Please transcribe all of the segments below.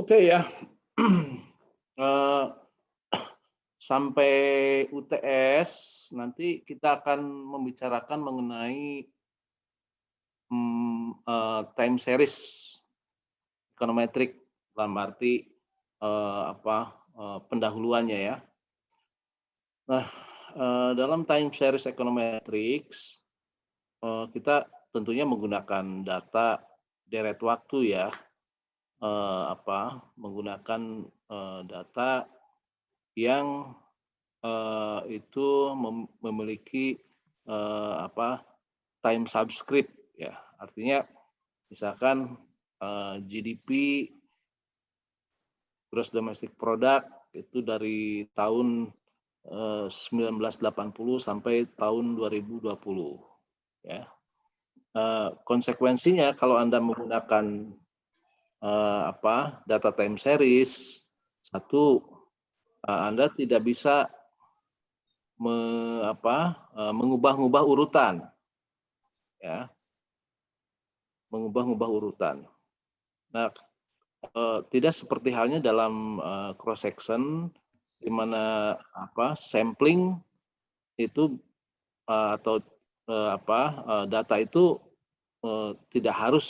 Oke ya. Eh, Sampai UTS nanti kita akan membicarakan mengenai time series econometric dalam arti pendahuluannya ya. Nah, dalam time series econometrics kita tentunya menggunakan data deret waktu ya. Menggunakan data yang itu memiliki time subscript ya, artinya misalkan GDP gross domestic product itu dari tahun 1980 sampai tahun 2020 ya. Konsekuensinya kalau Anda menggunakan data time series, satu, Anda tidak bisa mengubah-ubah urutan, ya, mengubah-ubah urutan. Nah, tidak seperti halnya dalam cross section, di mana sampling itu data itu tidak harus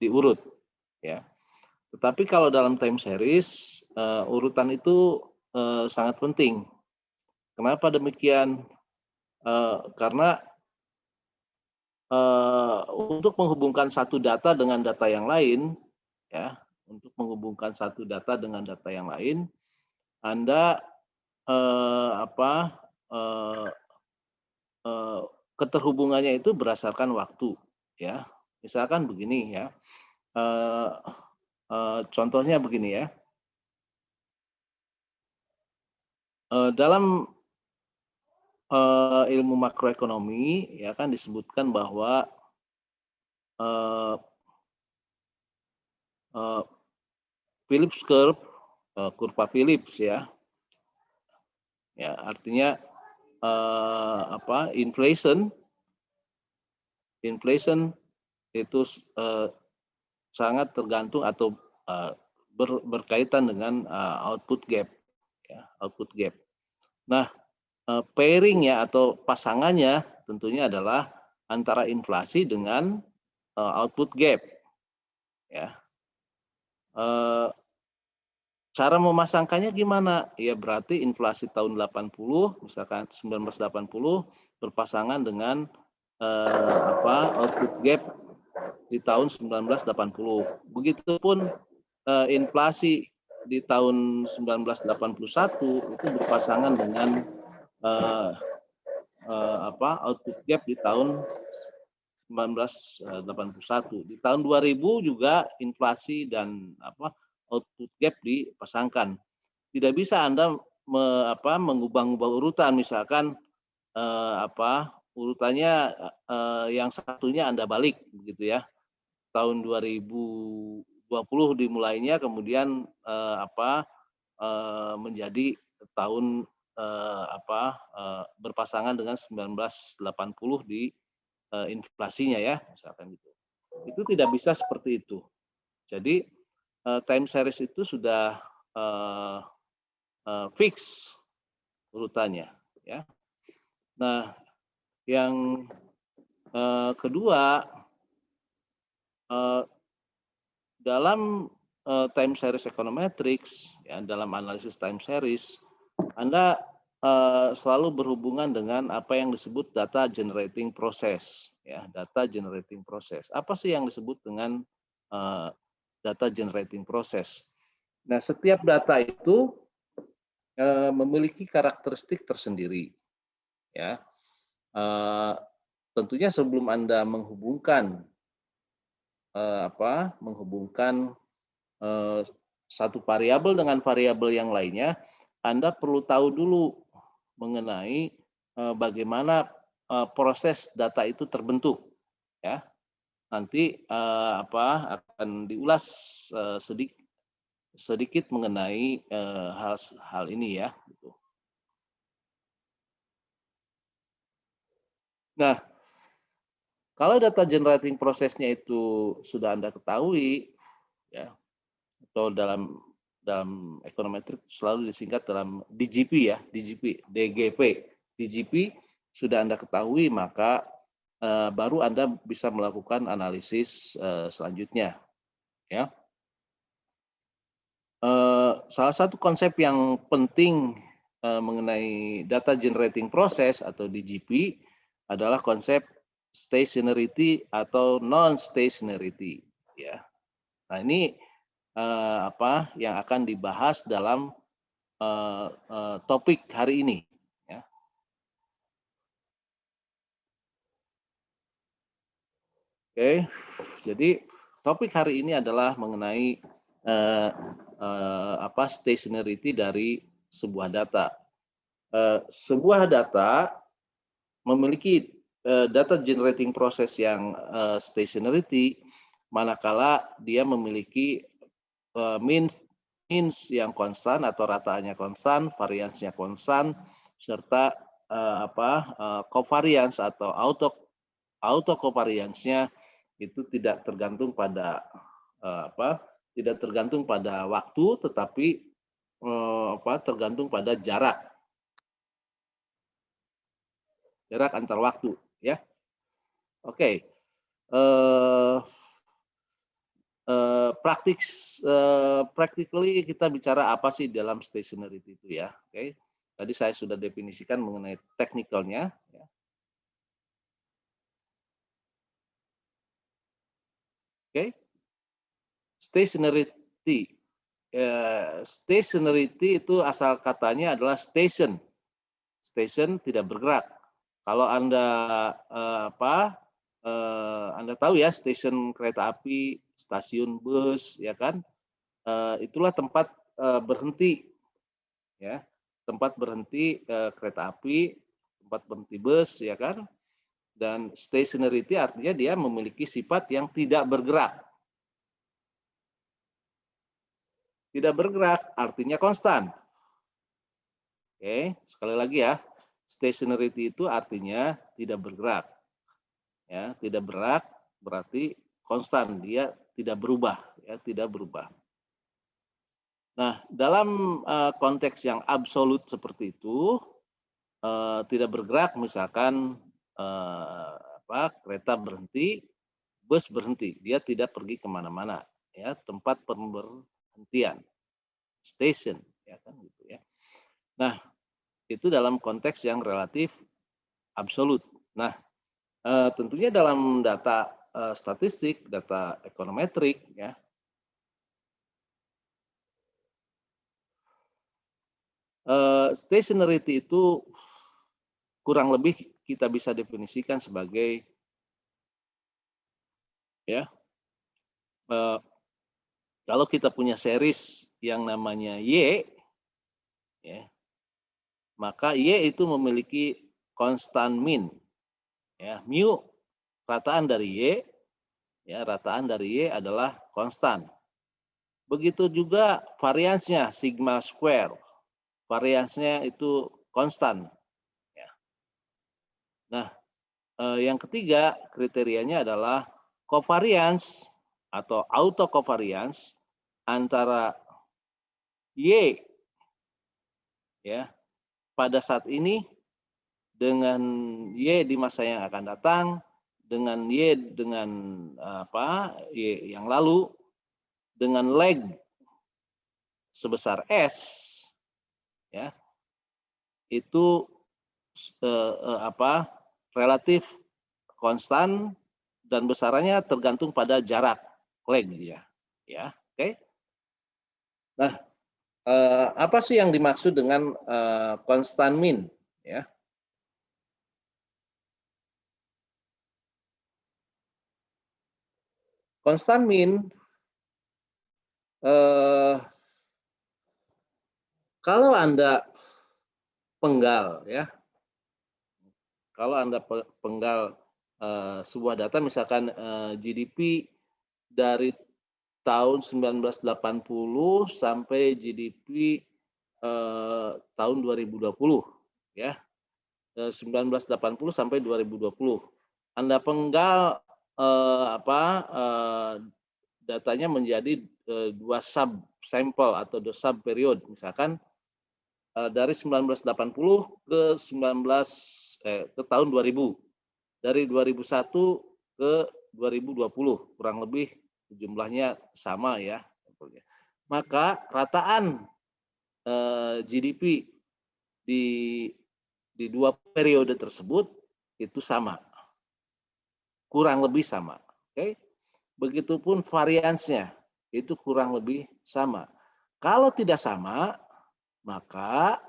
diurut, ya. Tetapi kalau dalam time series urutan itu sangat penting. Kenapa demikian? Karena untuk menghubungkan satu data dengan data yang lain, ya, untuk menghubungkan satu data dengan data yang lain, Anda keterhubungannya itu berdasarkan waktu, ya. Misalkan begini ya, contohnya begini ya. Dalam ilmu makroekonomi ya kan disebutkan bahwa Phillips curve, kurva Phillips ya, artinya inflation itu sangat tergantung atau berkaitan dengan output gap, ya, output gap. Nah, pairing ya atau pasangannya tentunya adalah antara inflasi dengan output gap, ya. Cara memasangkannya gimana? Ya berarti inflasi tahun 80, misalkan 1980 berpasangan dengan output gap di tahun 1980. Begitupun inflasi di tahun 1981 itu berpasangan dengan output gap di tahun 1981. Di tahun 2000 juga inflasi dan output gap dipasangkan. Tidak bisa Anda mengubah-ubah urutan, misalkan urutannya yang satunya Anda balik begitu ya. Tahun 2020 dimulainya kemudian menjadi tahun berpasangan dengan 1980 di inflasinya ya, misalkan gitu. Itu tidak bisa seperti itu. Jadi time series itu sudah fix urutannya, ya. Nah, yang kedua, dalam time series econometrics, ya, dalam analisis time series, Anda selalu berhubungan dengan apa yang disebut data generating process, ya, data generating process. Apa sih yang disebut dengan data generating process? Nah, setiap data itu memiliki karakteristik tersendiri, ya. Tentunya sebelum Anda menghubungkan satu variabel dengan variabel yang lainnya, Anda perlu tahu dulu mengenai bagaimana proses data itu terbentuk, ya. Nanti akan diulas sedikit mengenai hal ini ya. Nah, kalau data generating prosesnya itu sudah Anda ketahui, ya, atau dalam ekonometrik selalu disingkat dalam DGP ya, DGP. DGP sudah Anda ketahui, maka baru Anda bisa melakukan analisis selanjutnya. Ya. Salah satu konsep yang penting mengenai data generating process atau DGP adalah konsep stationarity atau non-stationarity. Ya. Nah ini apa yang akan dibahas dalam topik hari ini. Ya. Oke, jadi topik hari ini adalah mengenai stationarity dari sebuah data. Sebuah data memiliki data generating process yang stationarity, manakala dia memiliki means yang konstan atau rataannya konstan, variansnya konstan, serta covariance atau auto covariance-nya itu tidak tergantung pada tidak tergantung pada waktu, tetapi tergantung pada jarak antar waktu, ya. Oke. Practically kita bicara apa sih dalam stationarity itu ya. Oke. Tadi saya sudah definisikan mengenai teknikalnya. Ya. Oke. Stationarity. Stationarity itu asal katanya adalah station. Station tidak bergerak. Kalau Anda Anda tahu ya, stasiun kereta api, stasiun bus, ya kan? Itulah tempat berhenti, ya, tempat berhenti kereta api, tempat berhenti bus, ya kan? Dan stationarity artinya dia memiliki sifat yang tidak bergerak. Tidak bergerak artinya konstan. Oke, sekali lagi ya, stationarity itu artinya tidak bergerak. Ya, tidak bergerak berarti konstan, dia tidak berubah, ya, tidak berubah. Nah, dalam konteks yang absolut seperti itu, tidak bergerak, misalkan kereta berhenti, bus berhenti, dia tidak pergi kemana-mana, ya, tempat pemberhentian, station, ya kan gitu ya. Nah, itu dalam konteks yang relatif absolut. Nah, tentunya dalam data statistik, data ekonometrik, ya, stationarity itu kurang lebih kita bisa definisikan sebagai ya kalau kita punya series yang namanya Y, ya, maka Y itu memiliki konstan min, ya, mu rataan dari Y, ya, rataan dari Y adalah konstan. Begitu juga variansnya sigma square, variansnya itu konstan. Ya. Nah, yang ketiga kriterianya adalah covariance atau auto covariance antara Y, ya, pada saat ini dengan Y di masa yang akan datang, dengan Y dengan Y yang lalu, dengan lag sebesar S, ya, itu relatif konstan dan besarannya tergantung pada jarak lag dia, ya, oke. Nah, apa sih yang dimaksud dengan konstan min, ya? Konstan min kalau Anda penggal, ya, kalau Anda penggal sebuah data, misalkan GDP dari tahun 1980 sampai GDP tahun 2020, ya, 1980 sampai 2020. Anda penggal datanya menjadi dua sub sampel atau dua sub period. Misalkan dari 1980 ke tahun 2000, dari 2001 ke 2020, kurang lebih jumlahnya sama ya. Maka rataan GDP di dua periode tersebut itu sama, kurang lebih sama. Oke, begitupun variansnya itu kurang lebih sama. Kalau tidak sama, maka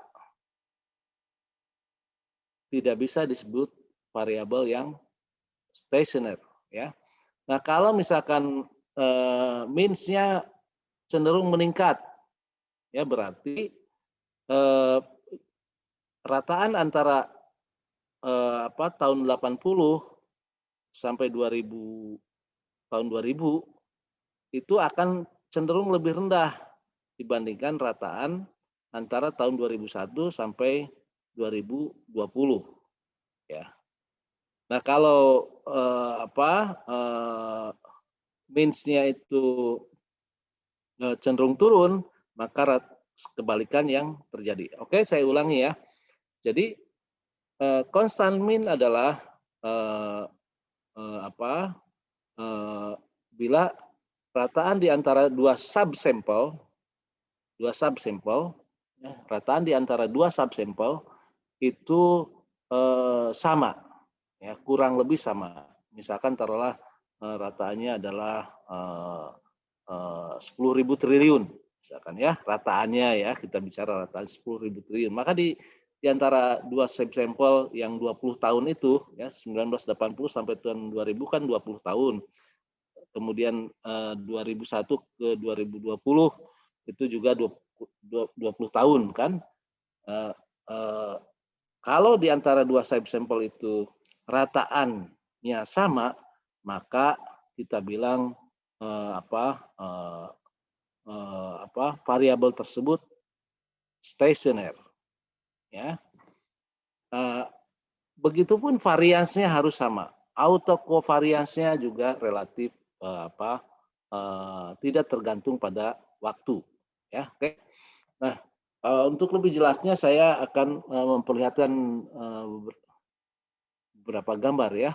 tidak bisa disebut variabel yang stationer, ya. Nah, kalau misalkan means-nya cenderung meningkat, ya berarti rataan antara tahun 80 sampai 2000, tahun 2000 itu akan cenderung lebih rendah dibandingkan rataan antara tahun 2001 sampai 2020, ya. Nah, kalau means-nya itu cenderung turun, maka kebalikan yang terjadi. Oke, saya ulangi ya. Jadi constant mean adalah bila rataan di antara dua subsampel, ya, rataan di antara dua subsampel itu sama, ya kurang lebih sama. Misalkan taruhlah rataannya adalah 10.000 triliun, misalkan ya rataannya, ya kita bicara rataan 10.000 triliun. Maka di antara dua sampel yang 20 tahun itu, ya 1980 sampai tahun 2000 kan 20 tahun. Kemudian 2001 ke 2020 itu juga 20 tahun kan. Kalau di antara dua sampel itu rataannya sama, maka kita bilang variabel tersebut stationer, ya. Begitupun variansnya harus sama. Autocovariansnya juga relatif tidak tergantung pada waktu, ya. Oke. Nah, untuk lebih jelasnya saya akan memperlihatkan beberapa gambar ya.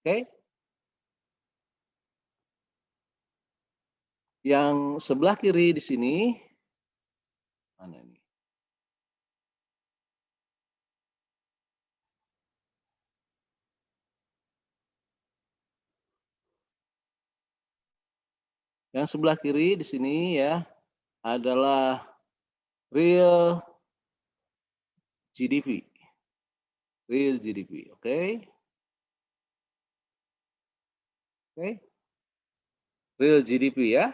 Oke. Yang sebelah kiri di sini, mana ini? Yang sebelah kiri di sini ya adalah real GDP. Real GDP, oke. Oke. Real GDP ya.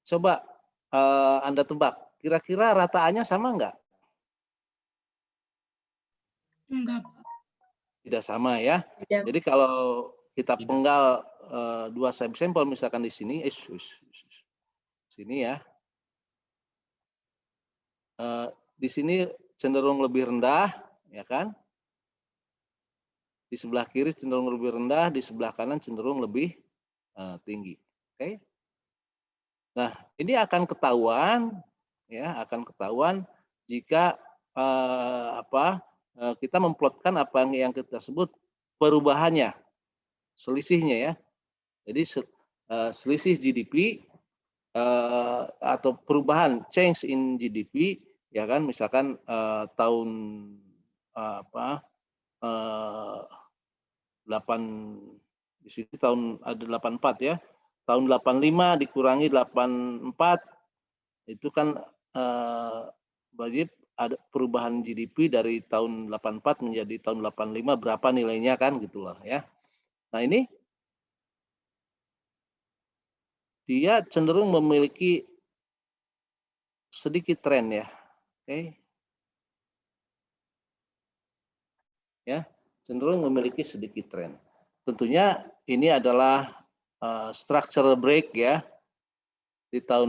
Coba Anda tebak, kira-kira rataannya sama enggak? Enggak. Tidak sama ya. Tidak. Jadi kalau kita penggal dua sampel misalkan di sini, sini ya. Di sini cenderung lebih rendah, ya kan? Di sebelah kiri cenderung lebih rendah, di sebelah kanan cenderung lebih tinggi. Oke? Nah, ini akan ketahuan, ya, akan ketahuan jika kita memplotkan apa yang kita sebut perubahannya, selisihnya ya. Jadi selisih GDP atau perubahan change in GDP, ya kan, misalkan tahun 8 di sini tahun ada 84 ya. Tahun 85 dikurangi 84 itu kan wajib ada perubahan GDP dari tahun 84 menjadi tahun 85 berapa nilainya kan gitulah ya. Nah, ini dia cenderung memiliki sedikit tren ya. Oke. Ya, cenderung memiliki sedikit tren. Tentunya ini adalah structural break ya di tahun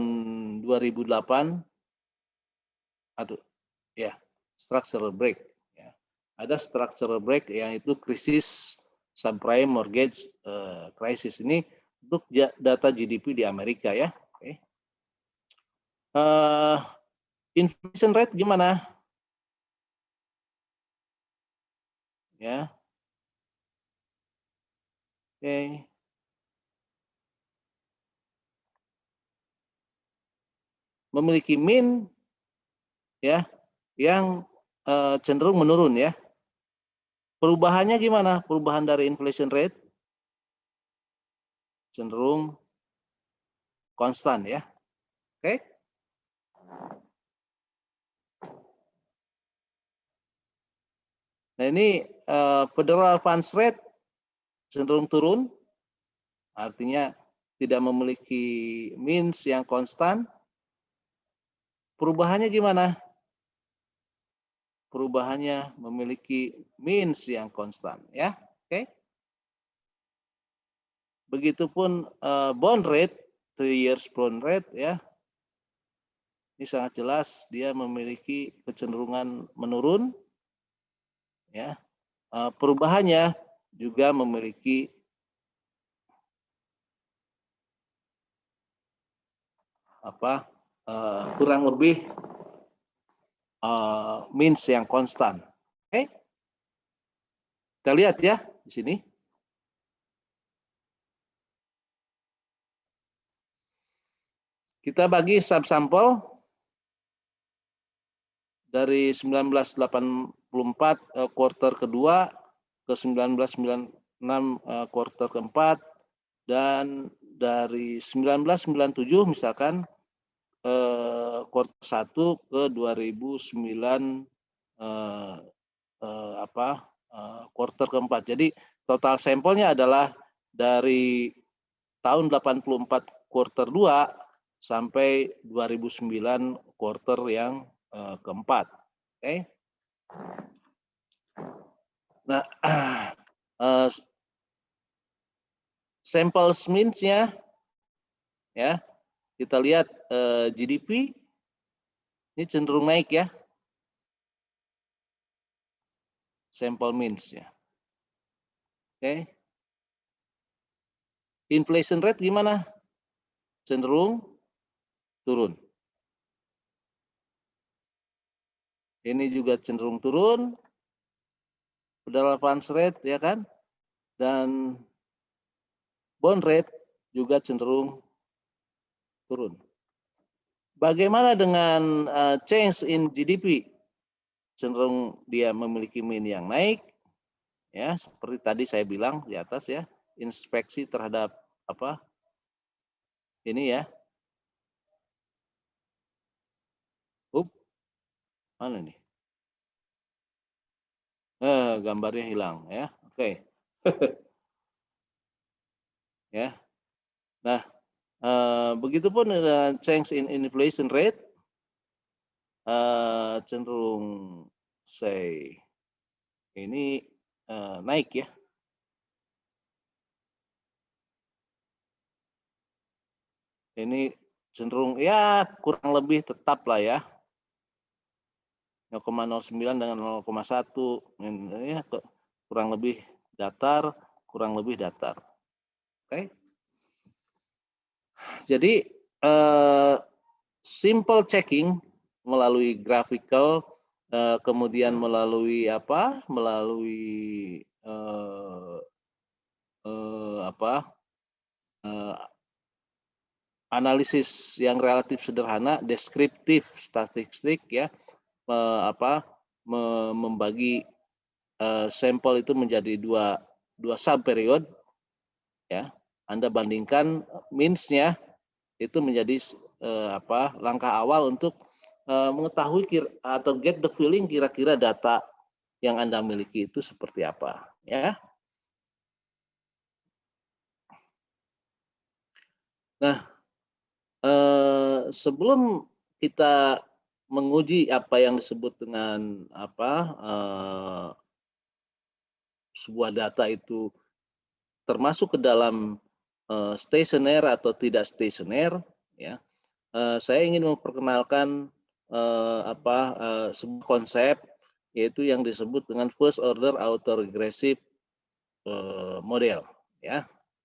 2008 atau ya structural break ya. ada structural break yang itu krisis subprime mortgage crisis. Ini untuk data GDP di Amerika ya. Oke. Inflation rate gimana? Ya. Oke. Memiliki mean ya yang cenderung menurun ya. Perubahannya gimana? Perubahan dari inflation rate cenderung konstan ya. Oke. Nah ini federal funds rate cenderung turun, artinya tidak memiliki means yang konstan. Perubahannya gimana? Perubahannya memiliki means yang konstan ya. Oke. Begitupun bond rate, 3 years bond rate ya. Ini sangat jelas dia memiliki kecenderungan menurun ya. Perubahannya juga memiliki kurang lebih means yang konstan. Oke. Kita lihat ya di sini. Kita bagi subsampel dari 1984 kuartal kedua ke 1996 kuartal keempat, dan dari 1997 misalkan kuartal 1 ke 2009 kuartal keempat. Jadi total sampelnya adalah dari tahun 84 kuartal 2 sampai 2009 kuartal yang keempat. Oke. Nah, sampel means-nya ya, kita lihat GDP ini cenderung naik ya. Sampel means ya. Oke. Inflation rate gimana? Cenderung turun. Ini juga cenderung turun. Federal funds rate ya kan? Dan bond rate juga cenderung turun. Bagaimana dengan change in GDP? Cenderung dia memiliki mean yang naik. Ya, seperti tadi saya bilang di atas ya, inspeksi terhadap ini ya. Mana nih? Gambarnya hilang ya. Oke. Ya. Nah, begitupun change in inflation rate cenderung ini naik ya. Ini cenderung ya kurang lebih tetap lah ya. 0,09 dengan 0,1 ya, kurang lebih datar. Oke. Jadi simple checking melalui graphical, kemudian melalui analisis yang relatif sederhana, deskriptif statistik ya, membagi sampel itu menjadi dua sub period ya. Anda bandingkan means-nya itu menjadi langkah awal untuk mengetahui atau get the feeling kira-kira data yang Anda miliki itu seperti apa ya. Nah, sebelum kita menguji apa yang disebut dengan sebuah data itu termasuk ke dalam stasioner atau tidak stasioner ya, saya ingin memperkenalkan sebuah konsep yaitu yang disebut dengan first order autoregressive model, ya.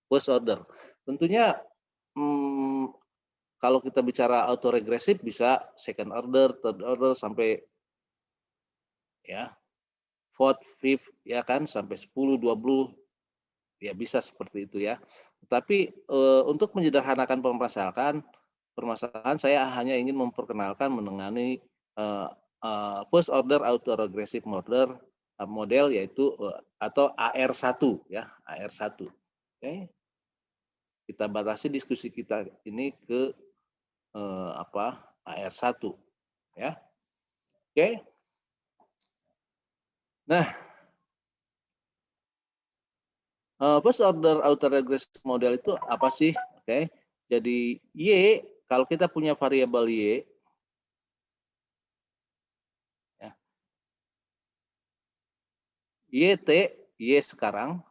First order. Tentunya kalau kita bicara autoregresif bisa second order, third order sampai ya fourth, fifth ya kan sampai 10, 20 ya bisa seperti itu ya. Tapi untuk menyederhanakan permasalahan saya hanya ingin memperkenalkan mengenai first order autoregressive model yaitu atau AR1 ya, AR1. Oke. Kita batasi diskusi kita ini ke AR1 ya. Oke. Nah, first order autoregressive model itu apa sih? Oke. Jadi Y, kalau kita punya variabel Y ya. YT, Y sekarang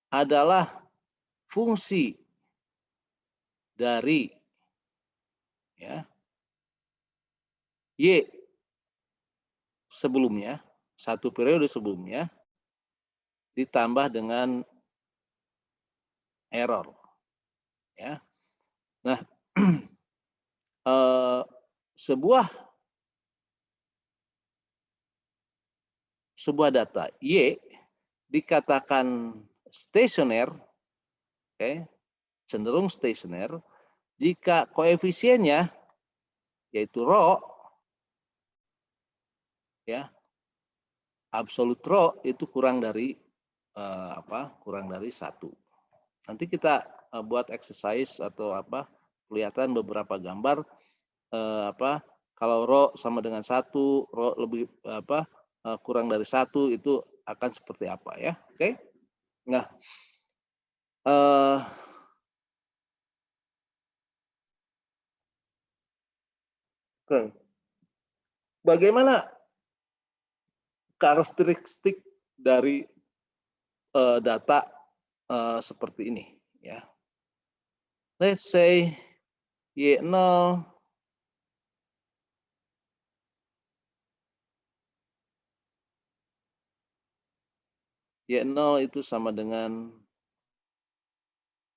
adalah fungsi dari ya Y sebelumnya, satu periode sebelumnya ditambah dengan error ya. Nah, sebuah data Y dikatakan stasioner, cenderung stasioner jika koefisiennya yaitu rho ya, absolute rho itu kurang dari kurang dari 1. Nanti kita buat exercise atau kelihatan beberapa gambar kalau rho sama dengan 1, rho lebih kurang dari 1 itu akan seperti apa ya. Oke. Nah, bagaimana karakteristik dari data seperti ini ya. Let's say Y0 Y0 itu sama dengan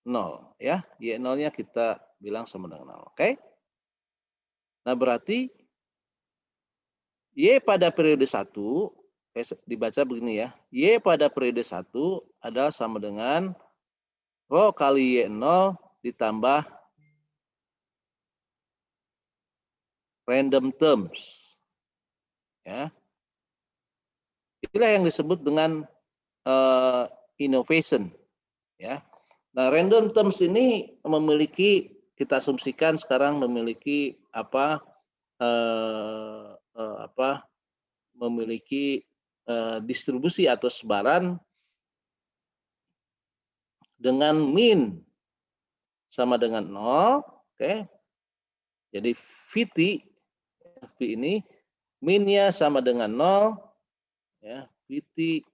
0 ya. Y0-nya kita bilang sama dengan 0. Oke. Nah, berarti Y pada periode 1 dibaca begini ya. Y pada periode 1 adalah sama dengan rho kali Y0 ditambah random terms. Ya. Itulah yang disebut dengan innovation ya. Nah, random terms ini memiliki, kita asumsikan sekarang memiliki memiliki distribusi atau sebaran dengan min sama dengan 0, oke. Jadi VT V ini minnya sama dengan 0 ya, VT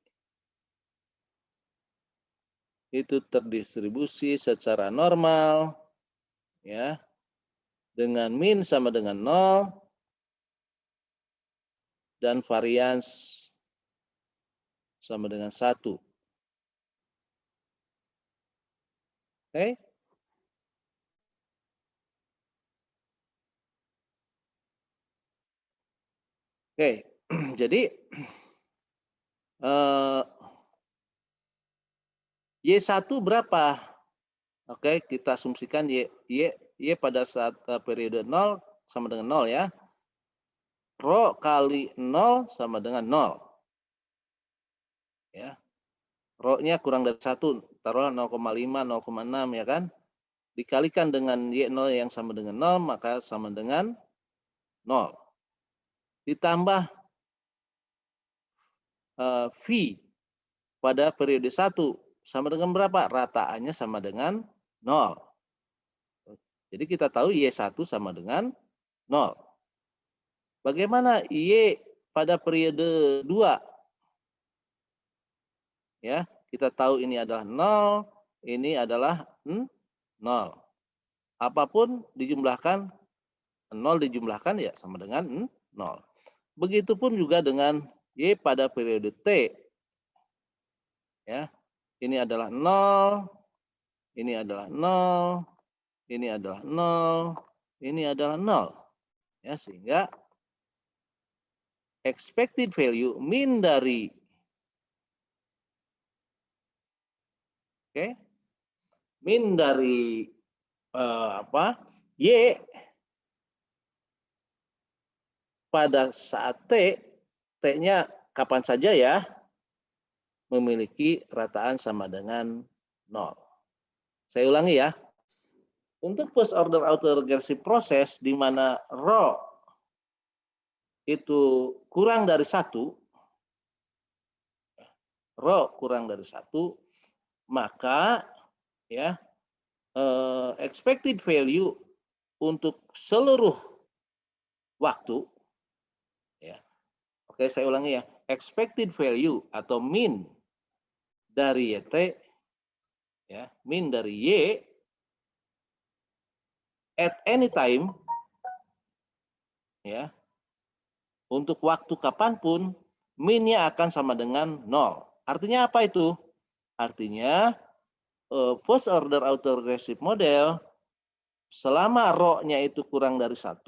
itu terdistribusi secara normal ya dengan min sama dengan 0 dan varians sama dengan 1. Oke. Oke. Jadi Y1 berapa? Oke, kita asumsikan Y pada saat periode 0 sama dengan 0 ya. Rho kali 0 sama dengan 0. Ya. Rho-nya kurang dari 1, taruhlah 0,5, 0,6 ya kan. Dikalikan dengan Y0 yang sama dengan 0, maka sama dengan 0. Ditambah V pada periode 1 sama dengan berapa? Rataannya sama dengan 0. Jadi kita tahu Y1 sama dengan 0. Bagaimana Y pada periode 2? Ya, kita tahu ini adalah 0, ini adalah 0. Apapun dijumlahkan, 0 dijumlahkan ya sama dengan 0. Begitupun juga dengan Y pada periode T. Ya, ini adalah 0, ini adalah 0, ini adalah 0, ini adalah 0. Ya, sehingga expected value min dari min dari Y pada saat T, T-nya kapan saja ya, memiliki rataan sama dengan 0. Saya ulangi ya. Untuk first order autoregressive process di mana rho itu kurang dari 1, rho kurang dari 1, maka ya expected value untuk seluruh waktu, ya. Oke, saya ulangi ya. Expected value atau min dari YT, ya, min dari Y at any time, ya, untuk waktu kapanpun, minnya akan sama dengan 0. Artinya apa itu? Artinya first order autoregressive model, selama rho-nya itu kurang dari 1,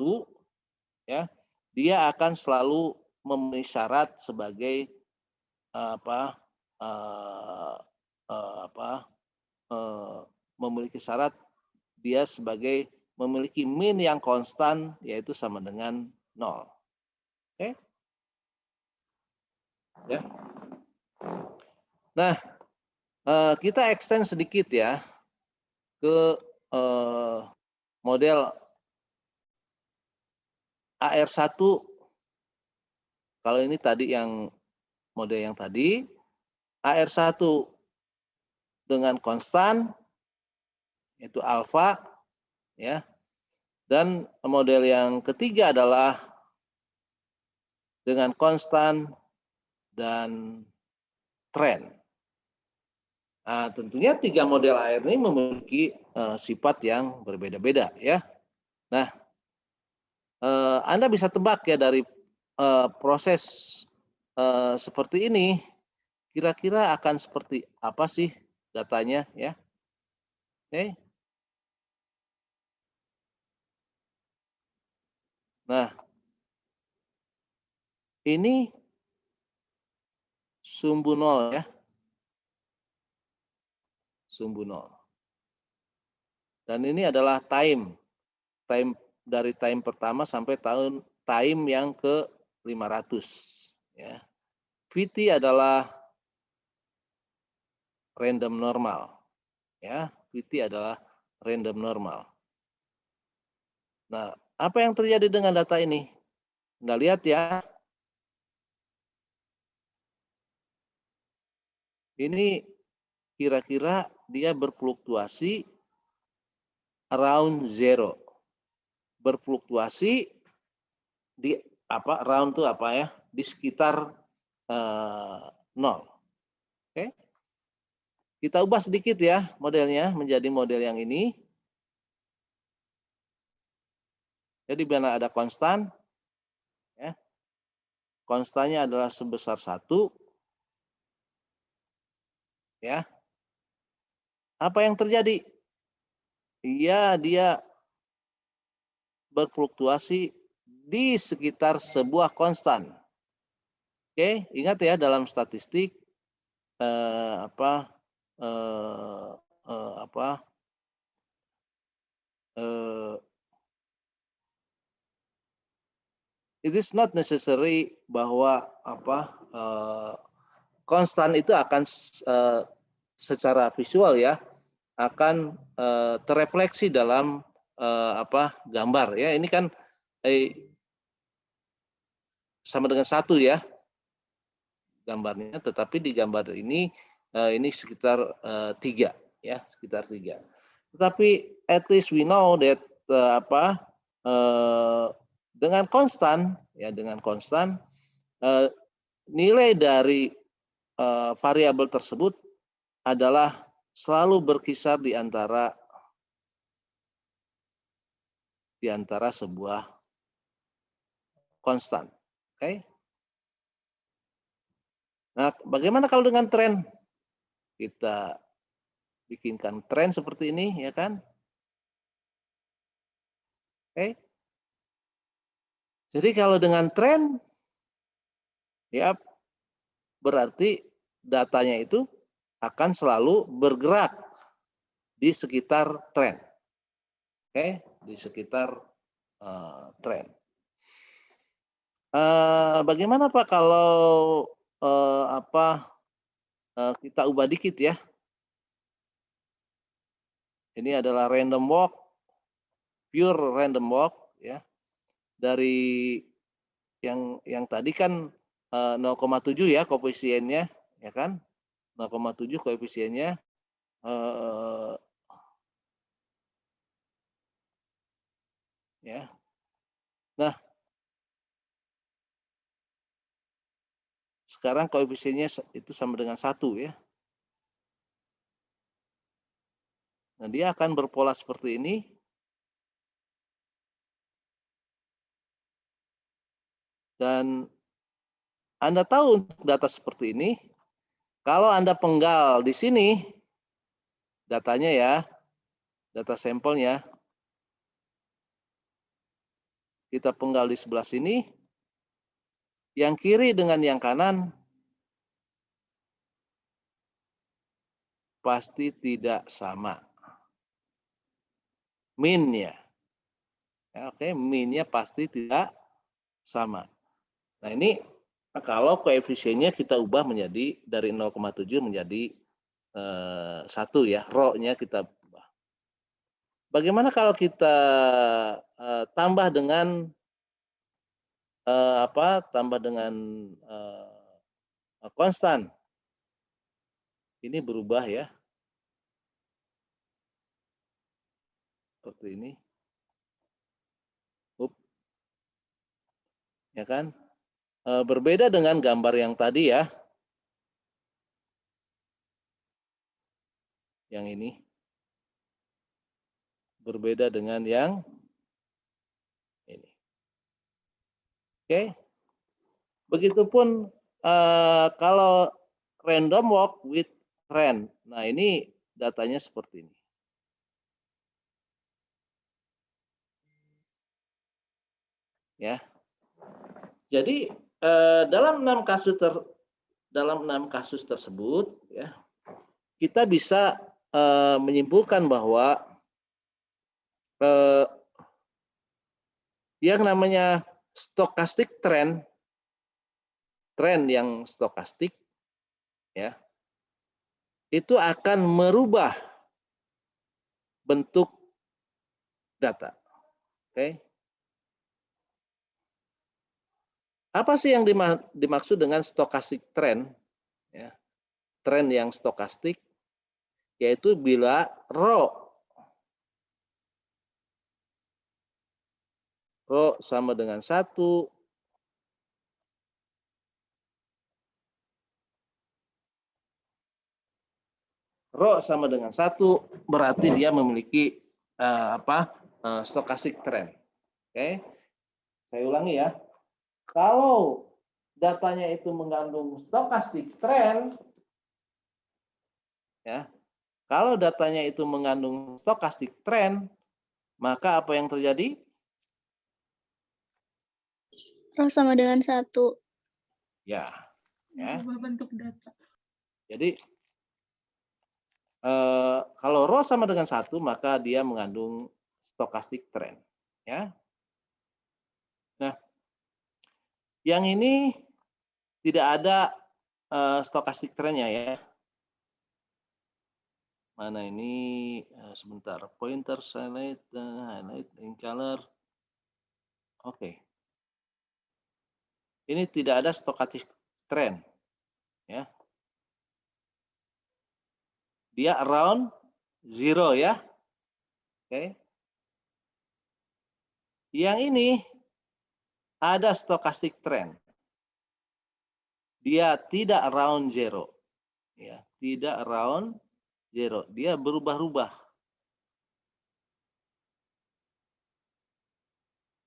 ya, dia akan selalu memenuhi syarat sebagai memiliki syarat dia sebagai memiliki min yang konstan, yaitu sama dengan 0. Oke? Ya. Nah, kita extend sedikit ya ke model AR1. Kalau ini tadi yang model yang tadi, AR1 dengan konstan, yaitu alfa, ya. Dan model yang ketiga adalah dengan konstan dan tren. Nah, tentunya 3 model AR ini memiliki sifat yang berbeda-beda ya. Nah, Anda bisa tebak ya dari proses seperti ini, kira-kira akan seperti apa sih datanya ya? Oke. Nah, ini sumbu 0 ya. Sumbu 0. Dan ini adalah time dari time pertama sampai time yang ke 500 ya. VT adalah random normal ya. VT adalah random normal. Nah, apa yang terjadi dengan data ini? Anda lihat ya. Ini kira-kira dia berfluktuasi around zero. Berfluktuasi di round itu apa ya? Di sekitar 0. Oke. Kita ubah sedikit ya modelnya menjadi model yang ini. Jadi bila ada konstan, ya, konstannya adalah sebesar 1, ya. Apa yang terjadi? Iya, dia berfluktuasi di sekitar sebuah konstan. Oke, ingat ya dalam statistik it is not necessary bahwa konstan itu akan secara visual ya akan terrefleksi dalam gambar ya. Ini kan sama dengan 1 ya gambarnya, tetapi di gambar ini sekitar 3 ya, sekitar 3. Tetapi at least we know that dengan konstan ya, dengan konstan nilai dari variabel tersebut adalah selalu berkisar di antara sebuah konstan. Oke. Nah, bagaimana kalau dengan tren? Kita bikinkan tren seperti ini, ya kan? Oke. Jadi kalau dengan tren, ya berarti datanya itu akan selalu bergerak di sekitar tren. Oke, di sekitar tren. Bagaimana Pak kalau kita ubah dikit ya? Ini adalah random walk, pure random walk ya. Dari yang tadi kan 0,7 ya koefisiennya, ya kan? 0,7 koefisiennya. eh, ya. Nah, sekarang koefisiennya itu sama dengan 1 ya. Nah, dia akan berpola seperti ini. Dan Anda tahu untuk data seperti ini, kalau Anda penggal di sini, datanya ya, data sampelnya, kita penggal di sebelah sini, yang kiri dengan yang kanan pasti tidak sama. Min-nya. Ya, oke, min-nya pasti tidak sama. Nah, ini kalau koefisiennya kita ubah menjadi dari 0,7 menjadi 1 ya, rho-nya kita ubah. Bagaimana kalau kita tambah dengan tambah dengan konstan? Ini berubah ya, seperti ini. Ya kan? Berbeda dengan gambar yang tadi ya. Yang ini. Berbeda dengan yang ini. Oke. Begitupun kalau random walk with trend. Nah, ini datanya seperti ini. Ya. Jadi dalam 6 kasus tersebut ya, kita bisa menyimpulkan bahwa yang namanya stochastic trend yang stokastik ya, itu akan merubah bentuk data. Oke. Apa sih yang dimaksud dengan stochastic trend? Ya, tren yang stokastik yaitu bila rho sama dengan 1, rho sama dengan 1 berarti dia memiliki stochastic trend. Oke. Saya ulangi ya. Kalau datanya itu mengandung stochastic trend ya. Kalau datanya itu mengandung stochastic trend, maka apa yang terjadi? Rho sama dengan 1. Ya. Merubah bentuk data. Jadi kalau rho sama dengan 1, maka dia mengandung stochastic trend. Ya. Nah, yang ini tidak ada stochastic trend-nya ya. Mana ini? Sebentar. Pointer, highlight in color. Oke. Ini tidak ada stochastic trend. Ya. Dia around 0 ya. Oke. Yang ini ada stochastic trend. Dia tidak around 0. Ya, tidak around 0. Dia berubah-ubah.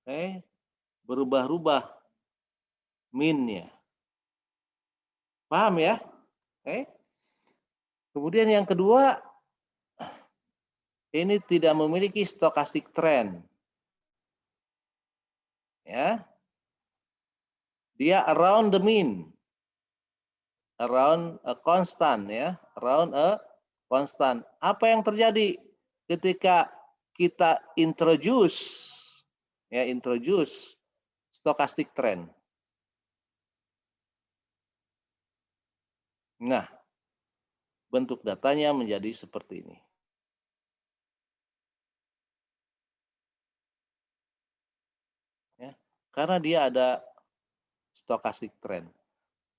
Oke. Berubah-ubah min-nya. Paham ya? Oke. Kemudian yang kedua, ini tidak memiliki stochastic trend. Ya. Dia around the mean. Around a constant ya, around a constant. Apa yang terjadi ketika kita introduce stochastic trend? Nah, bentuk datanya menjadi seperti ini. Ya, karena dia ada stochastic trend.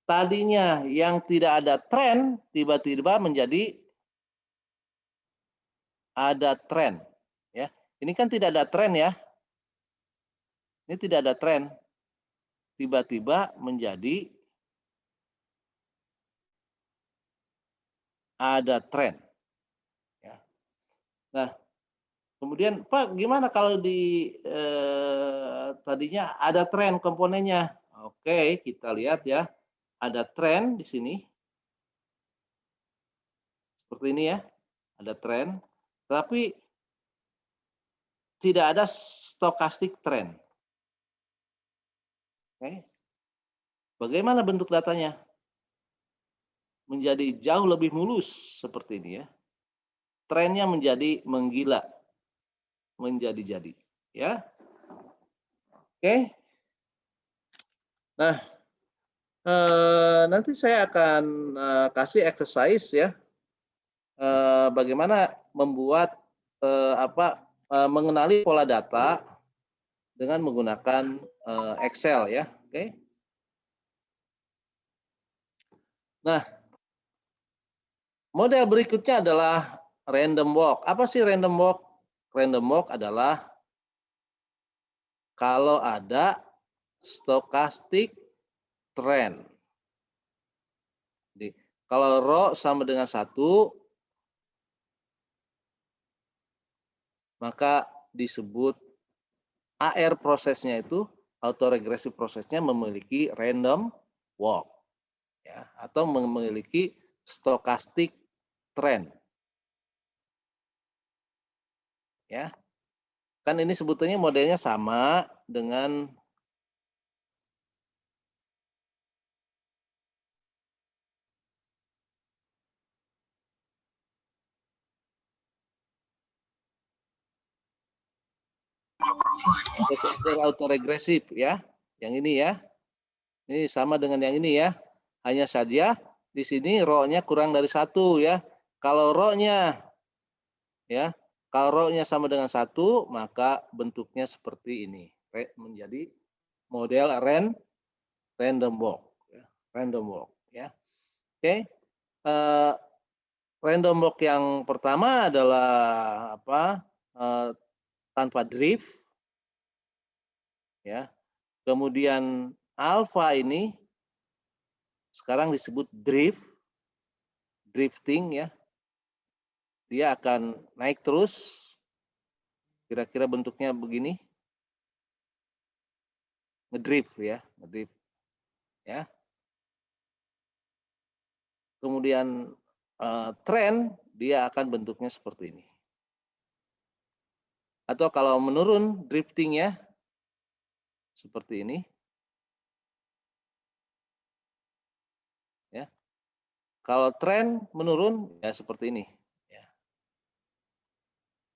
Tadinya yang tidak ada tren tiba-tiba menjadi ada tren. Ya, ini kan tidak ada tren ya. Ini tidak ada tren. Tiba-tiba menjadi ada tren. Ya. Nah, kemudian Pak, gimana kalau di tadinya ada tren komponennya? Oke, kita lihat ya. Ada tren di sini. Seperti ini ya. Ada tren. Tapi tidak ada stochastic trend. Oke. Bagaimana bentuk datanya? Menjadi jauh lebih mulus seperti ini ya. Trennya menjadi menggila. Menjadi-jadi. Ya. Oke. Nah, nanti saya akan kasih exercise ya. Bagaimana membuat mengenali pola data dengan menggunakan Excel ya. Oke. Nah, model berikutnya adalah random walk. Apa sih random walk? Random walk adalah kalau ada stochastic trend. Jadi, kalau rho sama dengan 1, maka disebut AR prosesnya itu, autoregressive prosesnya memiliki random walk. Ya, atau memiliki stochastic trend. Ya. Kan ini sebetulnya modelnya sama dengan proses autoregresif ya. Yang ini ya. Ini sama dengan yang ini ya. Hanya saja di sini rho-nya kurang dari 1 ya. Kalau rho-nya ya, kalau rho-nya sama dengan 1, maka bentuknya seperti ini. Menjadi model random walk ya. Random walk ya. Oke. Random walk yang pertama adalah tanpa drift ya. Kemudian alpha ini sekarang disebut drifting ya. Dia akan naik terus. Kira-kira bentuknya begini. Ngedrift ya, ngedrift ya. Kemudian tren dia akan bentuknya seperti ini. Atau kalau menurun drifting ya seperti ini. Ya. Kalau tren menurun ya seperti ini ya.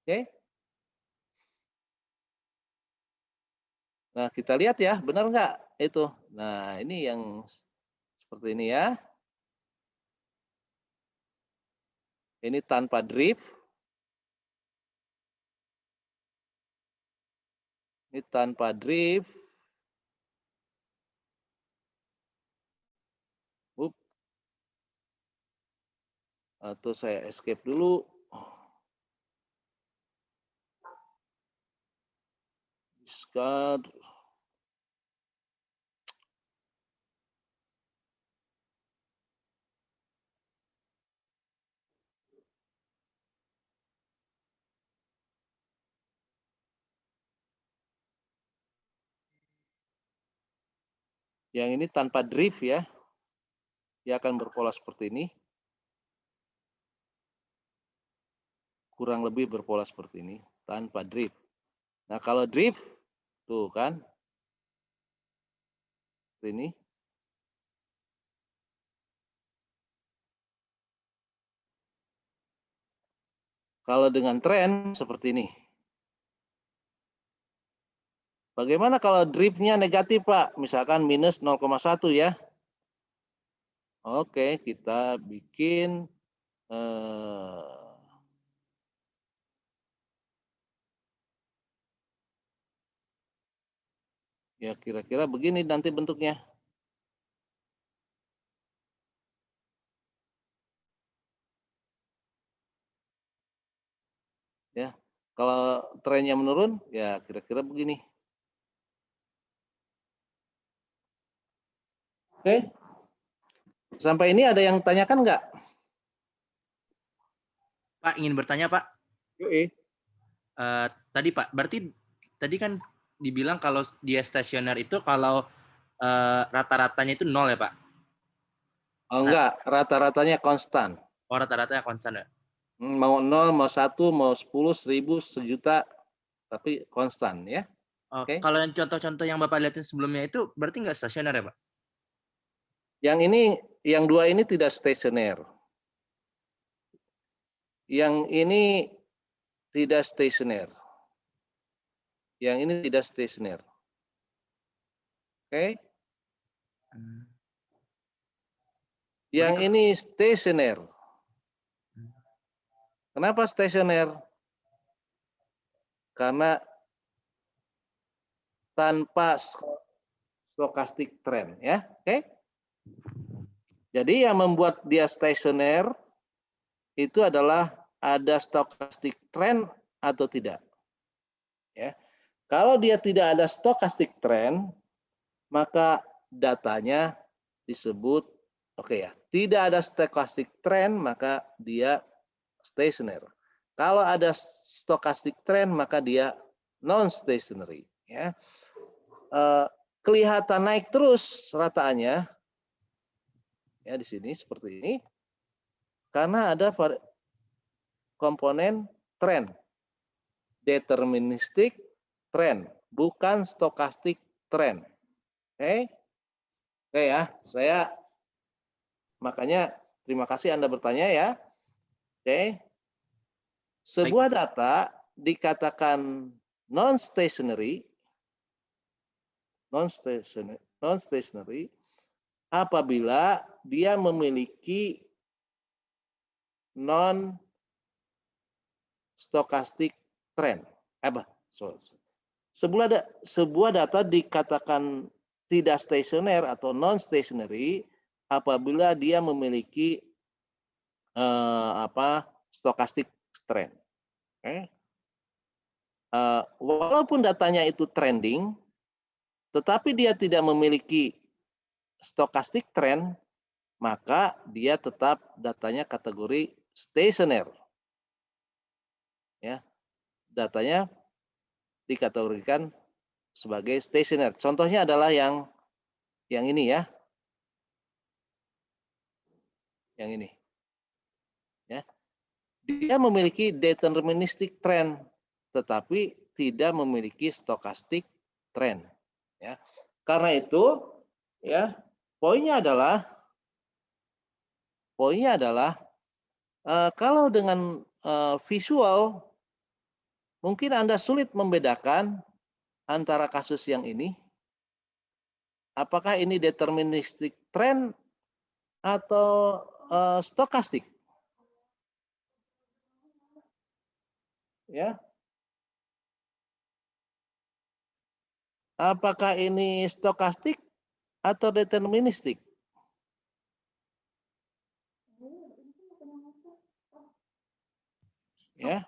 Oke. Nah, kita lihat ya, benar nggak itu? Nah, ini yang seperti ini ya. Ini tanpa drift. Ini tanpa drift. Atau saya escape dulu. Discard. Yang ini tanpa drift ya. dia akan berpola seperti ini. Kurang lebih berpola seperti ini tanpa drift. Nah, kalau drift tuh kan seperti ini. Kalau dengan tren seperti ini. Bagaimana kalau driftnya negatif, Pak? Misalkan minus 0,1 ya. Oke, kita bikin ya kira-kira begini nanti bentuknya. Ya, kalau trennya menurun, ya kira-kira begini. Oke, sampai ini ada yang tanyakan nggak? Pak, ingin bertanya, Pak. Yoi. Tadi Pak, berarti tadi kan dibilang kalau dia stasioner itu kalau rata-ratanya itu 0 ya Pak? Oh enggak, rata-ratanya konstan. Oh, rata-ratanya konstan ya? Mau 0, mau 1, mau 10, 1000, sejuta, tapi konstan ya. Oh, Oke. kalau yang contoh-contoh yang Bapak lihatin sebelumnya itu berarti nggak stasioner ya Pak? Yang ini, yang dua ini tidak stasioner. Yang ini tidak stasioner. Yang ini tidak stasioner. Oke. Yang ini stasioner. Kenapa stasioner? Karena tanpa stochastic trend ya. Oke. Jadi yang membuat dia stasioner itu adalah ada stochastic trend atau tidak. Ya. Kalau dia tidak ada stochastic trend, maka datanya disebut ya, tidak ada stochastic trend maka dia stationer. Kalau ada stochastic trend maka dia non stationary ya. Kelihatan naik terus rataannya ya di sini seperti ini karena ada komponen trend, deterministik trend, bukan stochastic trend. Oke ya, saya makanya terima kasih Anda bertanya ya. Oke. Sebuah data dikatakan non stationary apabila dia memiliki non stochastic trend. Sebuah data dikatakan tidak stasioner atau non stationary apabila dia memiliki stochastic trend. Okay. Walaupun datanya itu trending, tetapi dia tidak memiliki stochastic trend, maka dia tetap datanya kategori stationer. Ya, datanya dikategorikan sebagai stationer. Contohnya adalah yang ini ya, yang ini. Ya, dia memiliki deterministic trend, tetapi tidak memiliki stochastic trend. Ya, karena itu, ya poinnya adalah kalau dengan visual mungkin Anda sulit membedakan antara kasus yang ini, apakah ini deterministic trend atau stokastik. Ya. Apakah ini stokastik atau deterministik? Ya.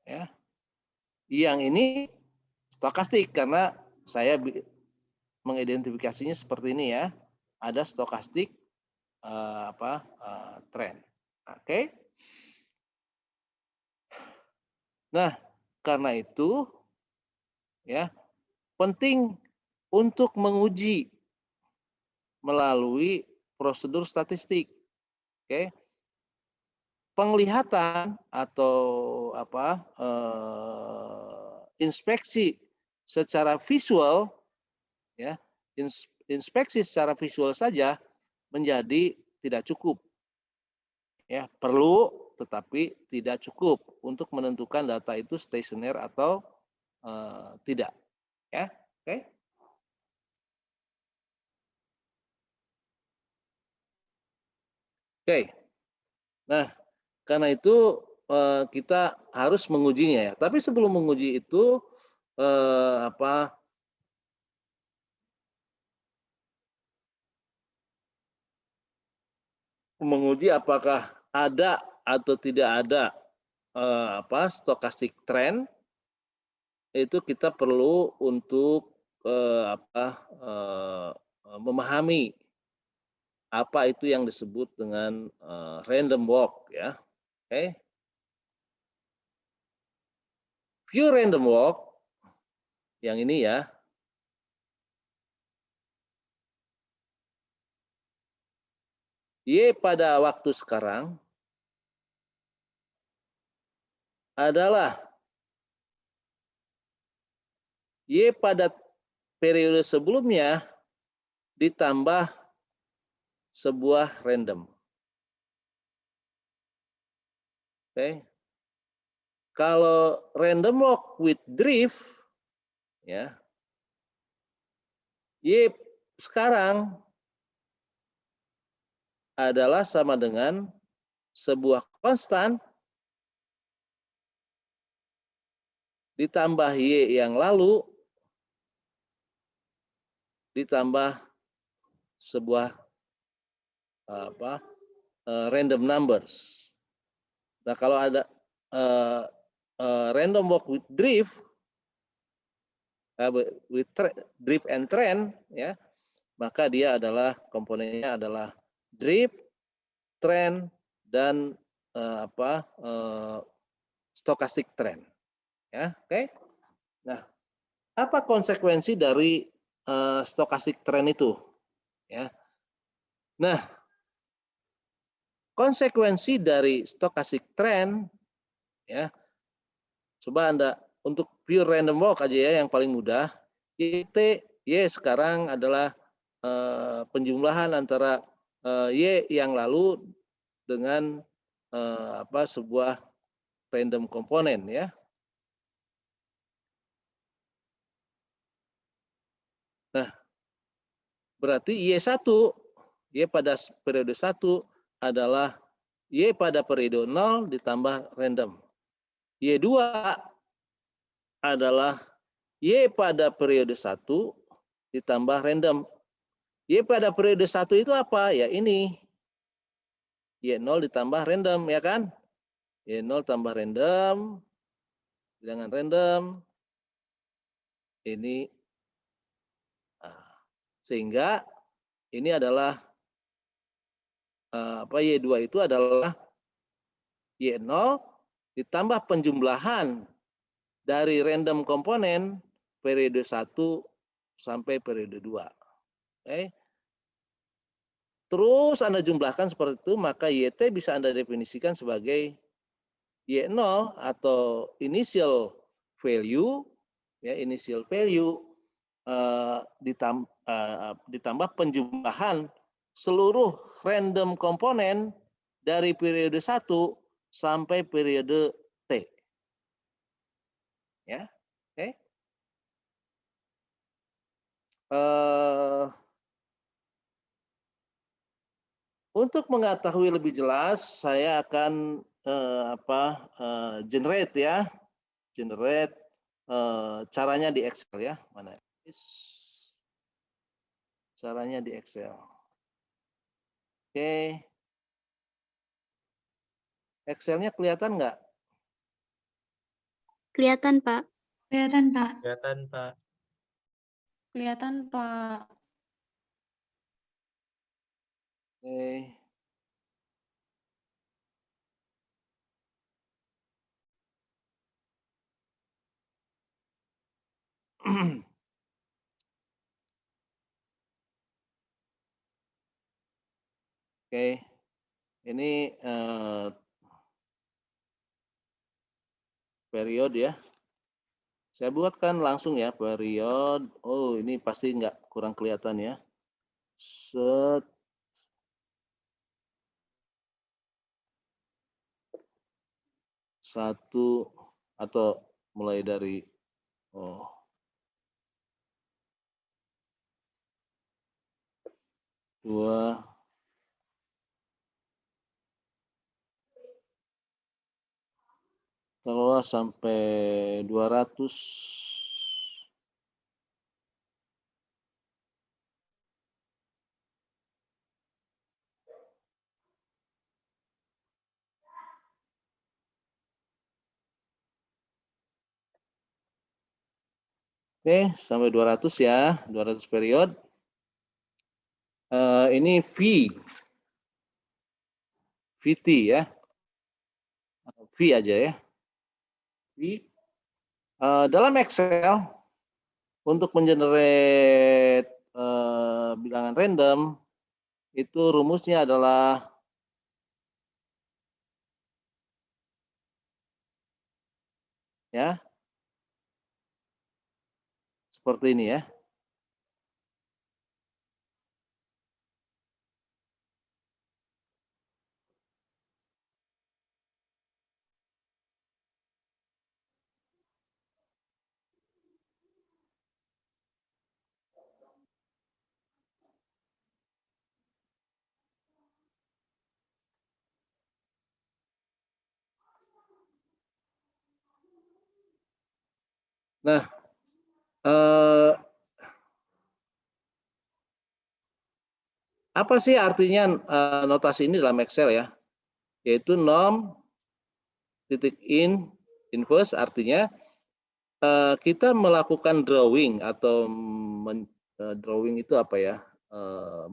Ya. Yang ini stokastik karena saya mengidentifikasinya seperti ini ya. Ada stokastik trend. Oke. Nah, karena itu ya penting untuk menguji melalui prosedur statistik. Oke. Penglihatan atau inspeksi secara visual, ya, inspeksi secara visual saja menjadi tidak cukup. Ya, perlu tetapi tidak cukup untuk menentukan data itu stasioner atau tidak. Ya, oke. Oke. Nah, karena itu kita harus mengujinya ya. Tapi sebelum menguji itu menguji apakah ada atau tidak ada stochastic trend, itu kita perlu untuk memahami apa itu yang disebut dengan random walk, ya. Oke. Pure random walk yang ini ya. Y pada waktu sekarang adalah Y pada periode sebelumnya ditambah sebuah random. Oke. Kalau random walk with drift, ya, Y sekarang adalah sama dengan sebuah konstan ditambah Y yang lalu ditambah sebuah random numbers. Nah, kalau ada random walk with drift, drift and trend, ya, maka dia adalah komponennya adalah drift, trend, dan stochastic trend. Ya, oke. Nah, apa konsekuensi dari stochastic trend itu? Ya. Nah, konsekuensi dari stochastic trend, ya, coba Anda untuk pure random walk aja ya yang paling mudah. Y sekarang adalah penjumlahan antara Y yang lalu dengan sebuah random komponen, ya. Nah, berarti Y1, Y pada periode 1 adalah Y pada periode 0 ditambah random. Y2 adalah Y pada periode 1 ditambah random. Y pada periode 1 itu apa? Ya ini. Y0 ditambah random, ya kan? Y0 tambah random, dengan random, ini. Sehingga ini adalah Y2 itu adalah Y0 ditambah penjumlahan dari random komponen periode 1 sampai periode 2. Oke. Terus Anda jumlahkan seperti itu, maka YT bisa Anda definisikan sebagai Y0 atau initial value, ya, initial value ditambah penjumlahan seluruh random komponen dari periode 1 sampai periode T. Ya. Oke. Untuk mengetahui lebih jelas, saya akan generate ya, generate caranya di Excel ya, mana? Caranya di Excel. Oke, Excelnya kelihatan nggak? Kelihatan, Pak. Kelihatan, Pak. Kelihatan, Pak. Kelihatan, Pak. Oke. Oke, ini period ya. Saya buatkan langsung ya period. Oh, ini pasti nggak kurang kelihatan ya. Set. Satu atau mulai dari dua, kalau sampai 200. Oke, sampai 200 ya, 200 period. Ini VT ya, V aja ya. V. Dalam Excel untuk mengenerate bilangan random itu rumusnya adalah ya seperti ini ya. Nah, apa sih artinya notasi ini dalam Excel ya? Yaitu norm titik inverse, artinya kita melakukan drawing atau drawing itu apa ya?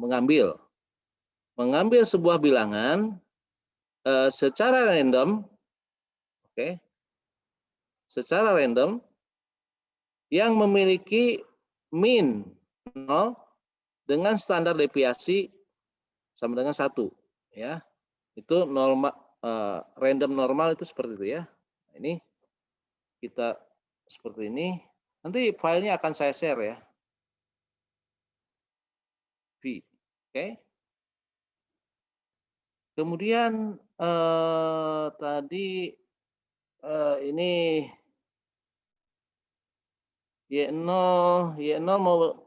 Mengambil sebuah bilangan secara random, oke, secara random yang memiliki min 0 dengan standar deviasi sama dengan 1 ya. Itu normal random normal itu seperti itu ya. Ini kita seperti ini. Nanti filenya akan saya share ya. V. Oke. Kemudian tadi ini Y0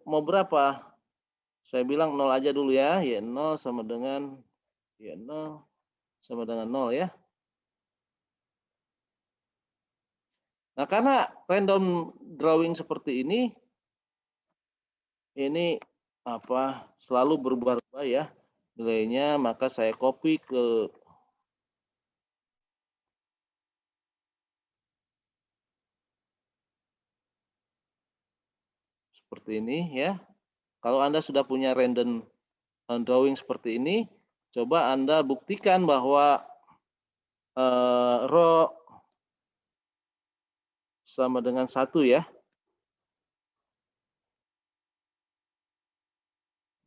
mau berapa? Saya bilang 0 aja dulu ya. Y0 sama dengan Y0 sama dengan 0 ya. Nah, karena random drawing seperti ini apa selalu berubah-ubah ya nilainya, maka saya copy ke seperti ini ya. Kalau Anda sudah punya random drawing seperti ini, coba Anda buktikan bahwa row sama dengan 1 ya.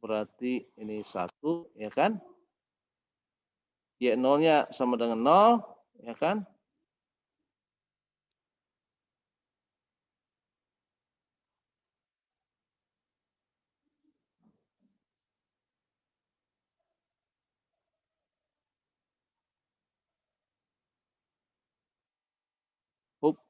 Berarti ini 1 ya kan. Y0-nya sama dengan 0 ya kan. Up.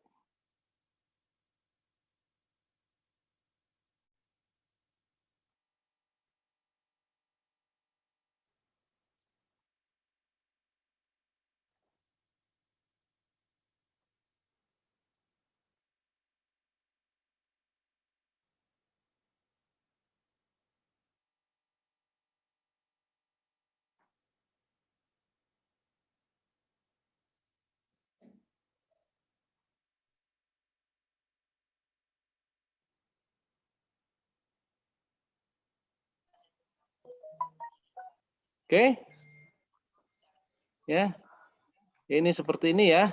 Oke. Ya. Ini seperti ini ya.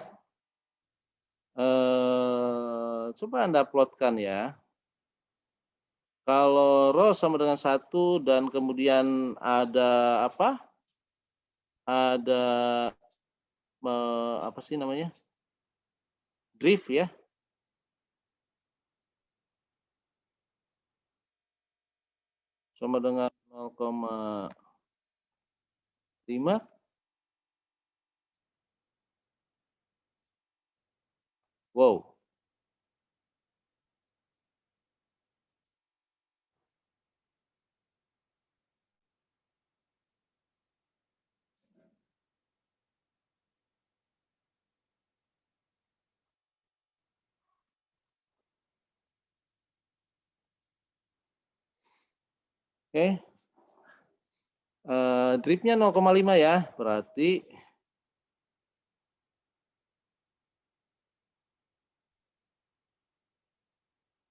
Coba Anda plotkan ya. Kalau row sama dengan 1 dan kemudian ada apa? ada apa sih namanya? Drift ya. Sama dengan 0,5. Wow. Oke. Driftnya 0,5 ya. Berarti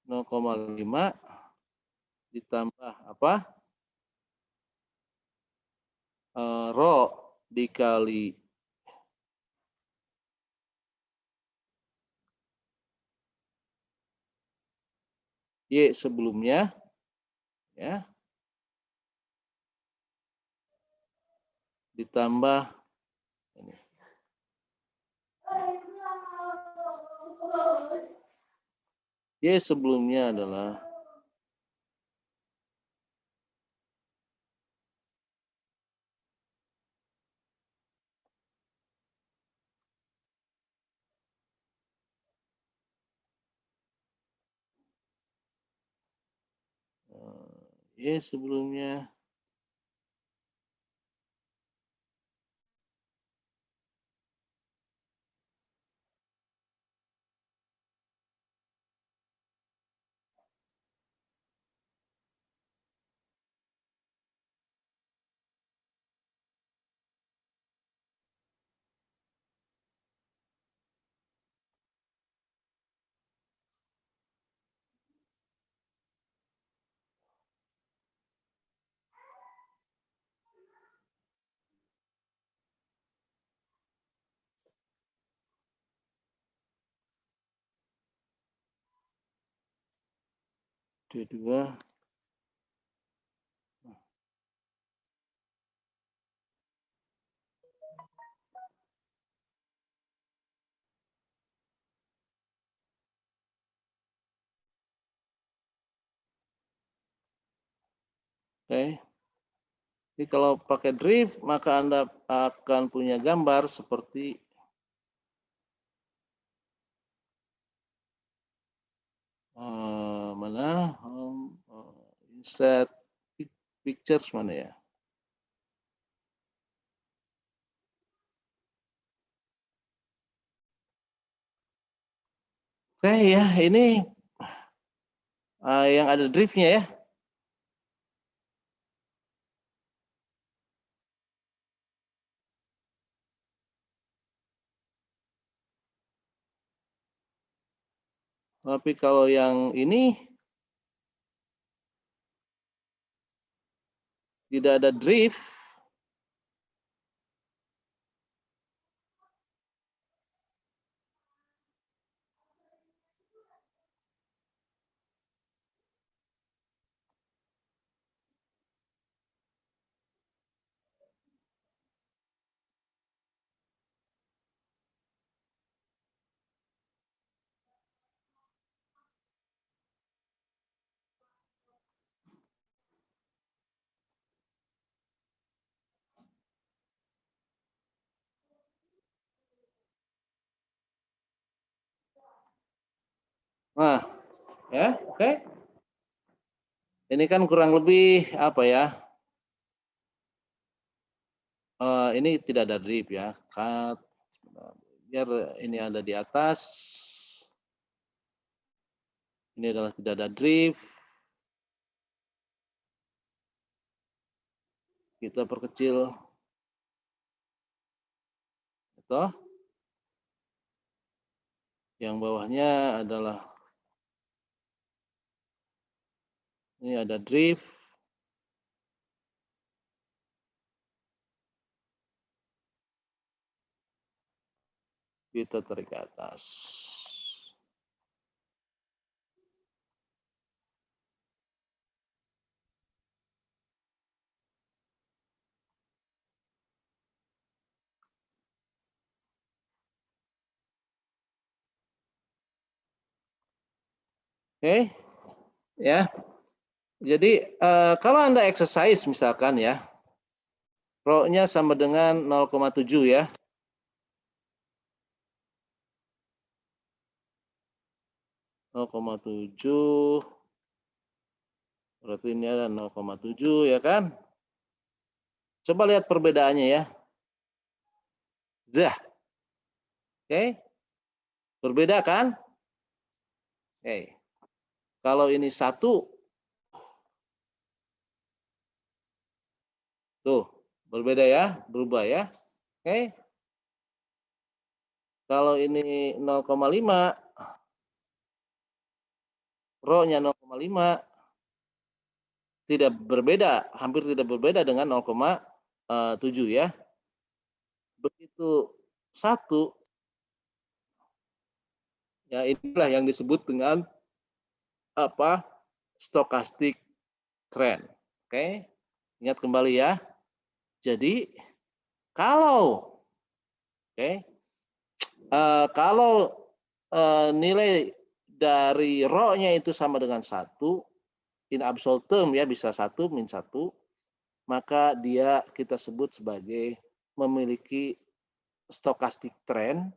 nol koma lima ditambah apa? Rho dikali Y sebelumnya ya, ditambah ini. Y sebelumnya adalah Y sebelumnya D2. Oke. Jadi kalau pakai drift maka Anda akan punya gambar seperti mana? Insert pictures mana ya? Oke ya, ini yang ada driftnya ya. Tapi kalau yang ini tidak ada drift, nah, ya, oke. Ini kan kurang lebih apa ya? Ini tidak ada drift ya. Cut. Biar ini ada di atas. Ini adalah tidak ada drift. Kita perkecil. Itu. Yang bawahnya adalah ini ada drift. Kita tarik ke atas. Oke, ya. Jadi kalau Anda exercise misalkan ya, rho-nya sama dengan 0,7 ya. (0,7) berarti ini ada 0,7 ya kan? Coba lihat perbedaannya ya. Zah. Oke. Berbeda kan? Oke. Kalau ini 1, tuh, berbeda ya, berubah ya. Oke. Kalau ini 0,5, rho-nya 0,5 tidak berbeda, hampir tidak berbeda dengan 0,7 ya. Begitu 1, ya inilah yang disebut dengan apa? Stochastic trend. Oke. Ingat kembali ya. Jadi kalau kalau nilai dari rho-nya itu sama dengan 1, in absolute term ya, bisa 1, min 1, maka dia kita sebut sebagai memiliki stochastic trend,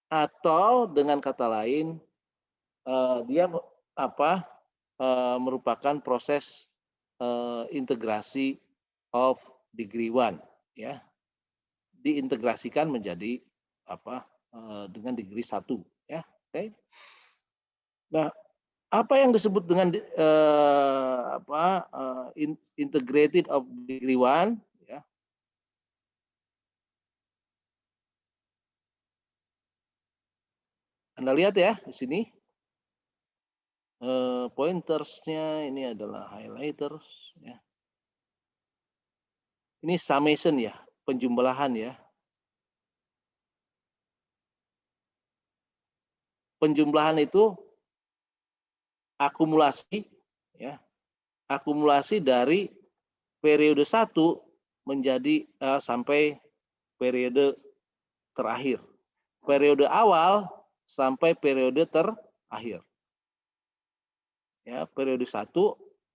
atau dengan kata lain dia merupakan proses integrasi of degree 1 ya. Diintegrasikan menjadi dengan degree 1 ya. Oke. Nah, apa yang disebut dengan integrated of degree 1 ya. Anda lihat ya di sini. Pointersnya ini adalah highlighters ya. Ini summation ya, penjumlahan ya. Penjumlahan itu akumulasi ya. Akumulasi dari periode 1 menjadi sampai periode terakhir. Periode awal sampai periode terakhir. Ya, periode 1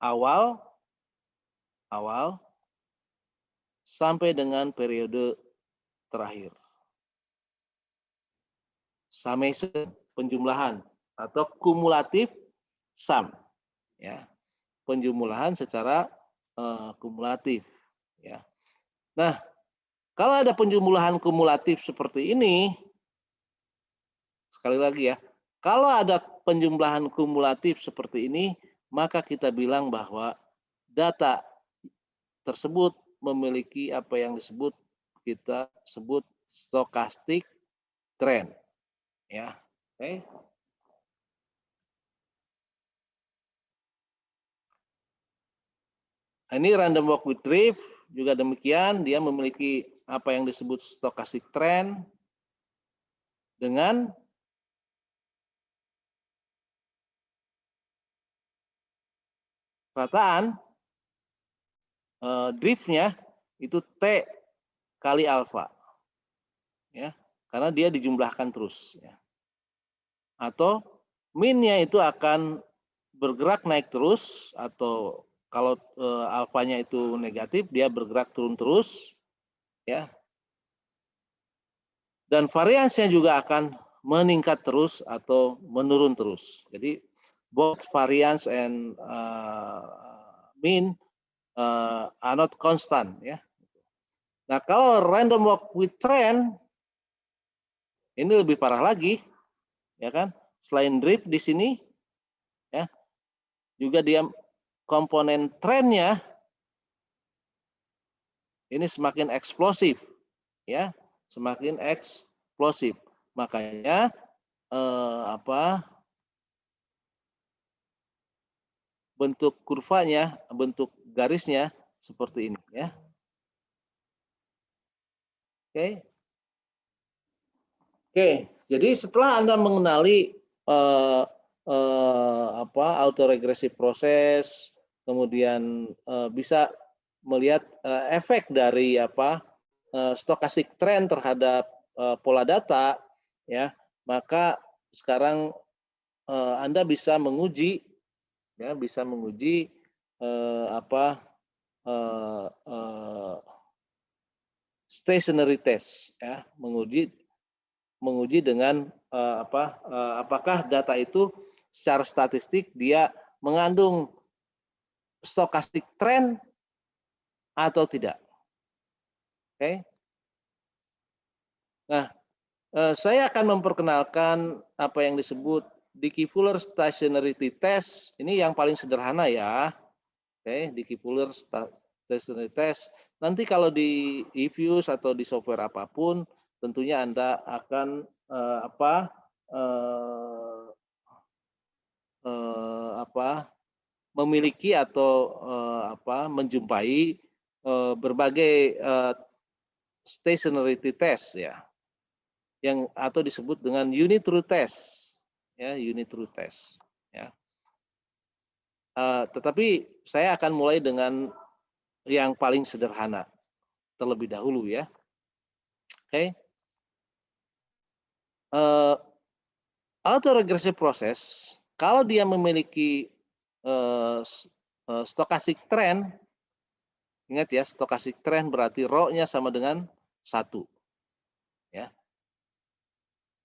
awal sampai dengan periode terakhir. Summation, penjumlahan atau kumulatif sum ya. Penjumlahan secara kumulatif ya. Nah, kalau ada penjumlahan kumulatif seperti ini, sekali lagi ya, kalau ada penjumlahan kumulatif seperti ini, maka kita bilang bahwa data tersebut memiliki apa yang kita sebut stochastic trend ya. Oke. Ini random walk with drift juga demikian, dia memiliki apa yang disebut stochastic trend dengan rataan driftnya itu T kali alfa ya, karena dia dijumlahkan terus ya. Atau minnya itu akan bergerak naik terus, atau kalau alfanya itu negatif dia bergerak turun terus ya. Dan variansnya juga akan meningkat terus atau menurun terus. Jadi both variance and mean are not constant ya. Nah, kalau random walk with trend ini lebih parah lagi ya kan. Selain drift di sini ya, juga dia komponen trendnya ini semakin eksplosif ya, semakin eksplosif. Makanya bentuk kurvanya, bentuk garisnya seperti ini ya. Oke, jadi setelah Anda mengenali autoregressive proses, kemudian bisa melihat efek dari stochastic trend terhadap pola data ya, maka sekarang Anda bisa menguji, ya, bisa menguji stationary test, ya, menguji dengan apakah data itu secara statistik dia mengandung stochastic trend atau tidak. Oke. Nah, saya akan memperkenalkan apa yang disebut Dickey-Fuller Stationarity Test. Ini yang paling sederhana ya. Oke, Dickey-Fuller Stationarity Test. Nanti kalau di eViews atau di software apapun, tentunya Anda akan memiliki atau menjumpai berbagai stationarity test, ya, yang atau disebut dengan unit truth test, ya, unit truth test, ya. Tetapi saya akan mulai dengan yang paling sederhana terlebih dahulu, ya. Oke. Autoregressive process kalau dia memiliki stochastic trend, ingat ya, stochastic trend berarti rho-nya sama dengan 1. Ya.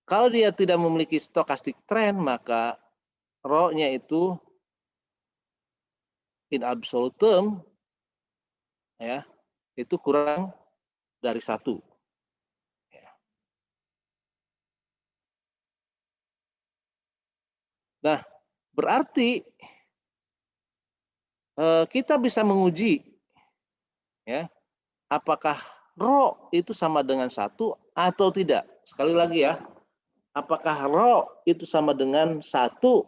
Kalau dia tidak memiliki stochastic trend, maka rho-nya itu in absolute term, ya, itu kurang dari 1. Ya. Nah, berarti kita bisa menguji, ya, apakah rho itu sama dengan 1 atau tidak. Sekali lagi ya, apakah rho itu sama dengan 1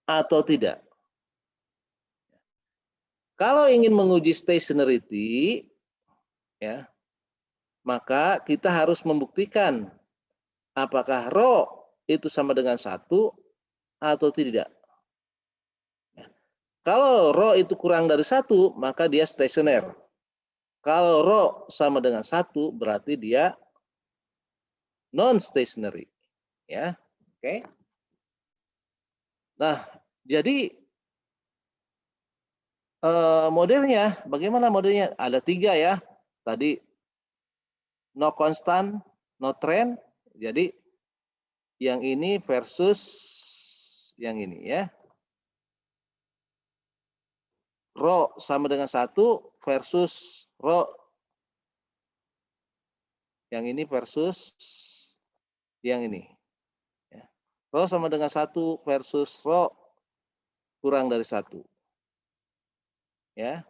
atau tidak. Kalau ingin menguji stationarity, ya, maka kita harus membuktikan apakah rho itu sama dengan 1 atau tidak. Kalau rho itu kurang dari 1, maka dia stasioner. Kalau rho sama dengan 1, berarti dia non-stationary. Ya, oke. Nah, jadi modelnya, bagaimana modelnya? Ada 3 ya. Tadi no constant, no trend. Jadi yang ini versus yang ini, ya. Rho sama dengan 1 versus rho yang ini versus yang ini. Ya. Rho sama dengan 1 versus rho kurang dari 1. Ya.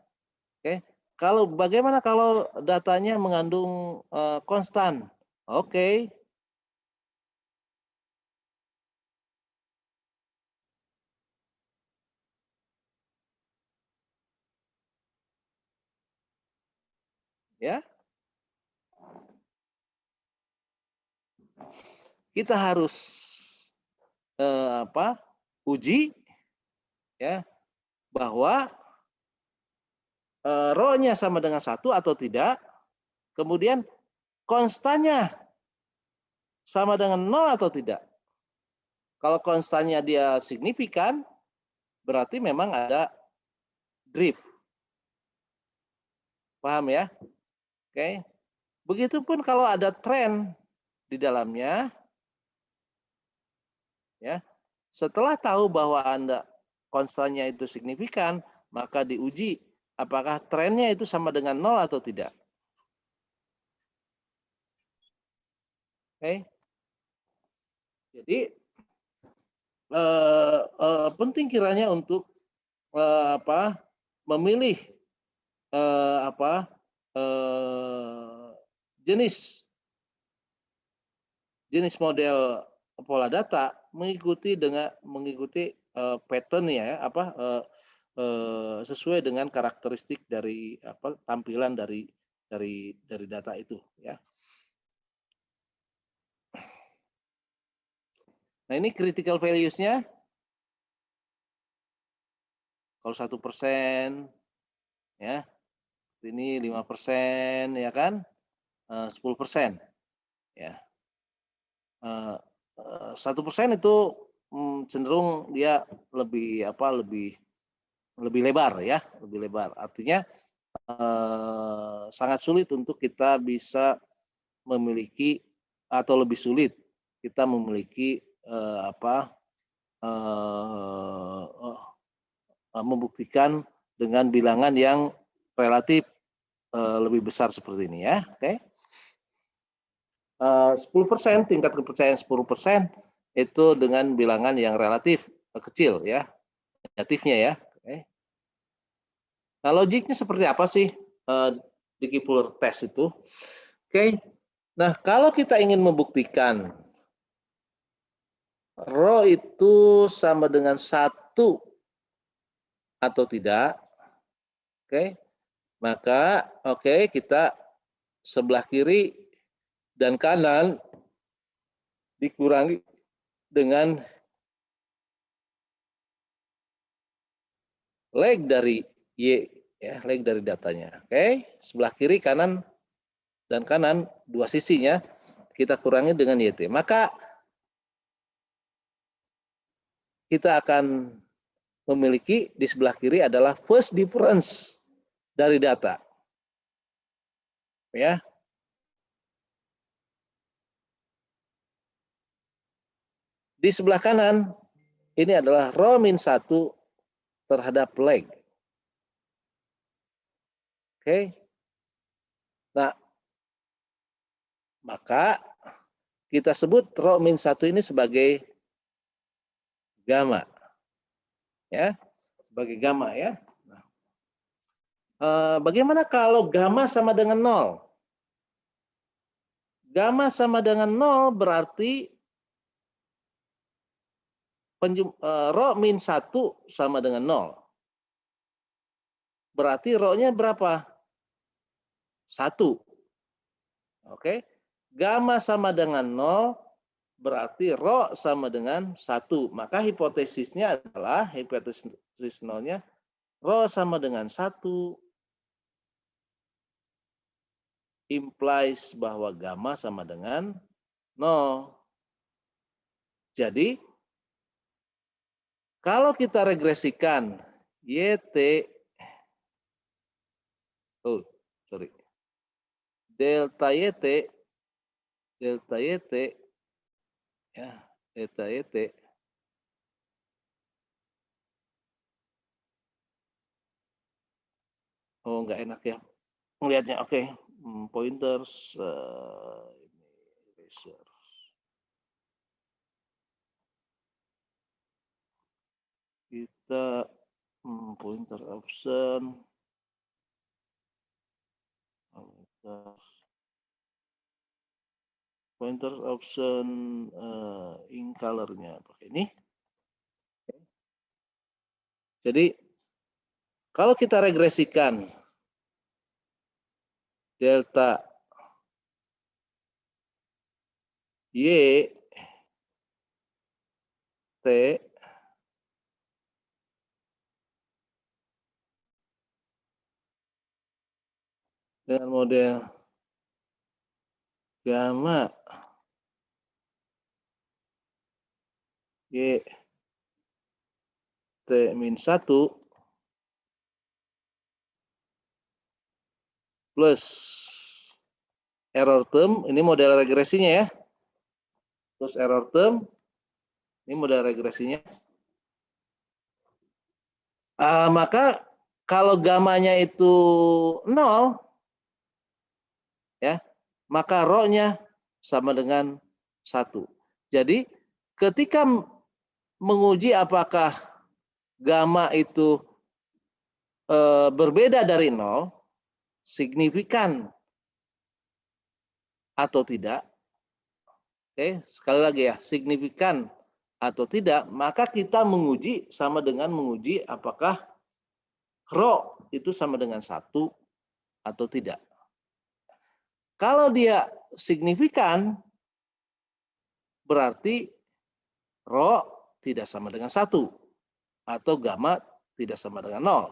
Oke. Kalau bagaimana kalau datanya mengandung konstan? Oke. Ya. Kita harus uji, ya, bahwa rho-nya sama dengan 1 atau tidak. Kemudian konstannya sama dengan 0 atau tidak. Kalau konstannya dia signifikan, berarti memang ada drift. Paham ya? Oke. Begitupun kalau ada tren di dalamnya, ya. Setelah tahu bahwa konstannya itu signifikan, maka diuji apakah trennya itu sama dengan 0 atau tidak. Oke. Jadi penting kiranya untuk memilih jenis model pola data mengikuti pattern-nya, sesuai dengan karakteristik dari tampilan dari data itu, ya. Nah, ini critical values-nya. Kalau 1%, ya, ini 5%, ya kan, 10%, ya. 1% itu cenderung dia lebih lebih lebar ya, lebih lebar. Artinya sangat sulit untuk kita bisa memiliki atau lebih sulit kita memiliki membuktikan dengan bilangan yang relatif lebih besar seperti ini ya. Oke. 10%, tingkat kepercayaan 10% itu dengan bilangan yang relatif kecil ya, negatifnya ya. Oke. Nah, logiknya seperti apa sih Dickey-Fuller test itu? Oke. Nah, kalau kita ingin membuktikan rho itu sama dengan 1 atau tidak, oke, maka kita sebelah kiri dan kanan dikurangi dengan leg dari Y, ya, leg dari datanya. Oke, sebelah kiri kanan dan kanan dua sisinya kita kurangi dengan YT. Maka kita akan memiliki di sebelah kiri adalah first difference dari data. Ya. Di sebelah kanan ini adalah rho min 1 terhadap leg. Oke. Nah, maka kita sebut rho min 1 ini sebagai gamma. Ya, sebagai gamma ya. Nah, bagaimana kalau gamma sama dengan 0? Gamma sama dengan 0 berarti rho min 1 sama dengan 0. Berarti rho-nya berapa? 1. Oke. Gamma sama dengan 0 berarti rho sama dengan 1. Maka hipotesisnya adalah, hipotesis nolnya, rho sama dengan 1 implies bahwa gamma sama dengan 0. Jadi, kalau kita regresikan delta YT ya, delta YT nggak enak ya melihatnya. Oke. Pointers eraser. Kita pointer option, pointer option ink colornya pakai ini. Jadi kalau kita regresikan delta Y T dengan model gamma Y T min 1 plus error term, ini model regresinya ya, plus error term, ini model regresinya. Maka kalau gamanya itu 0, ya, maka rho-nya sama dengan 1. Jadi ketika menguji apakah gamma itu berbeda dari 0, signifikan atau tidak, oke, sekali lagi ya, signifikan atau tidak, maka kita menguji sama dengan menguji apakah rho itu sama dengan 1 atau tidak. Kalau dia signifikan, berarti rho tidak sama dengan 1 atau gamma tidak sama dengan 0.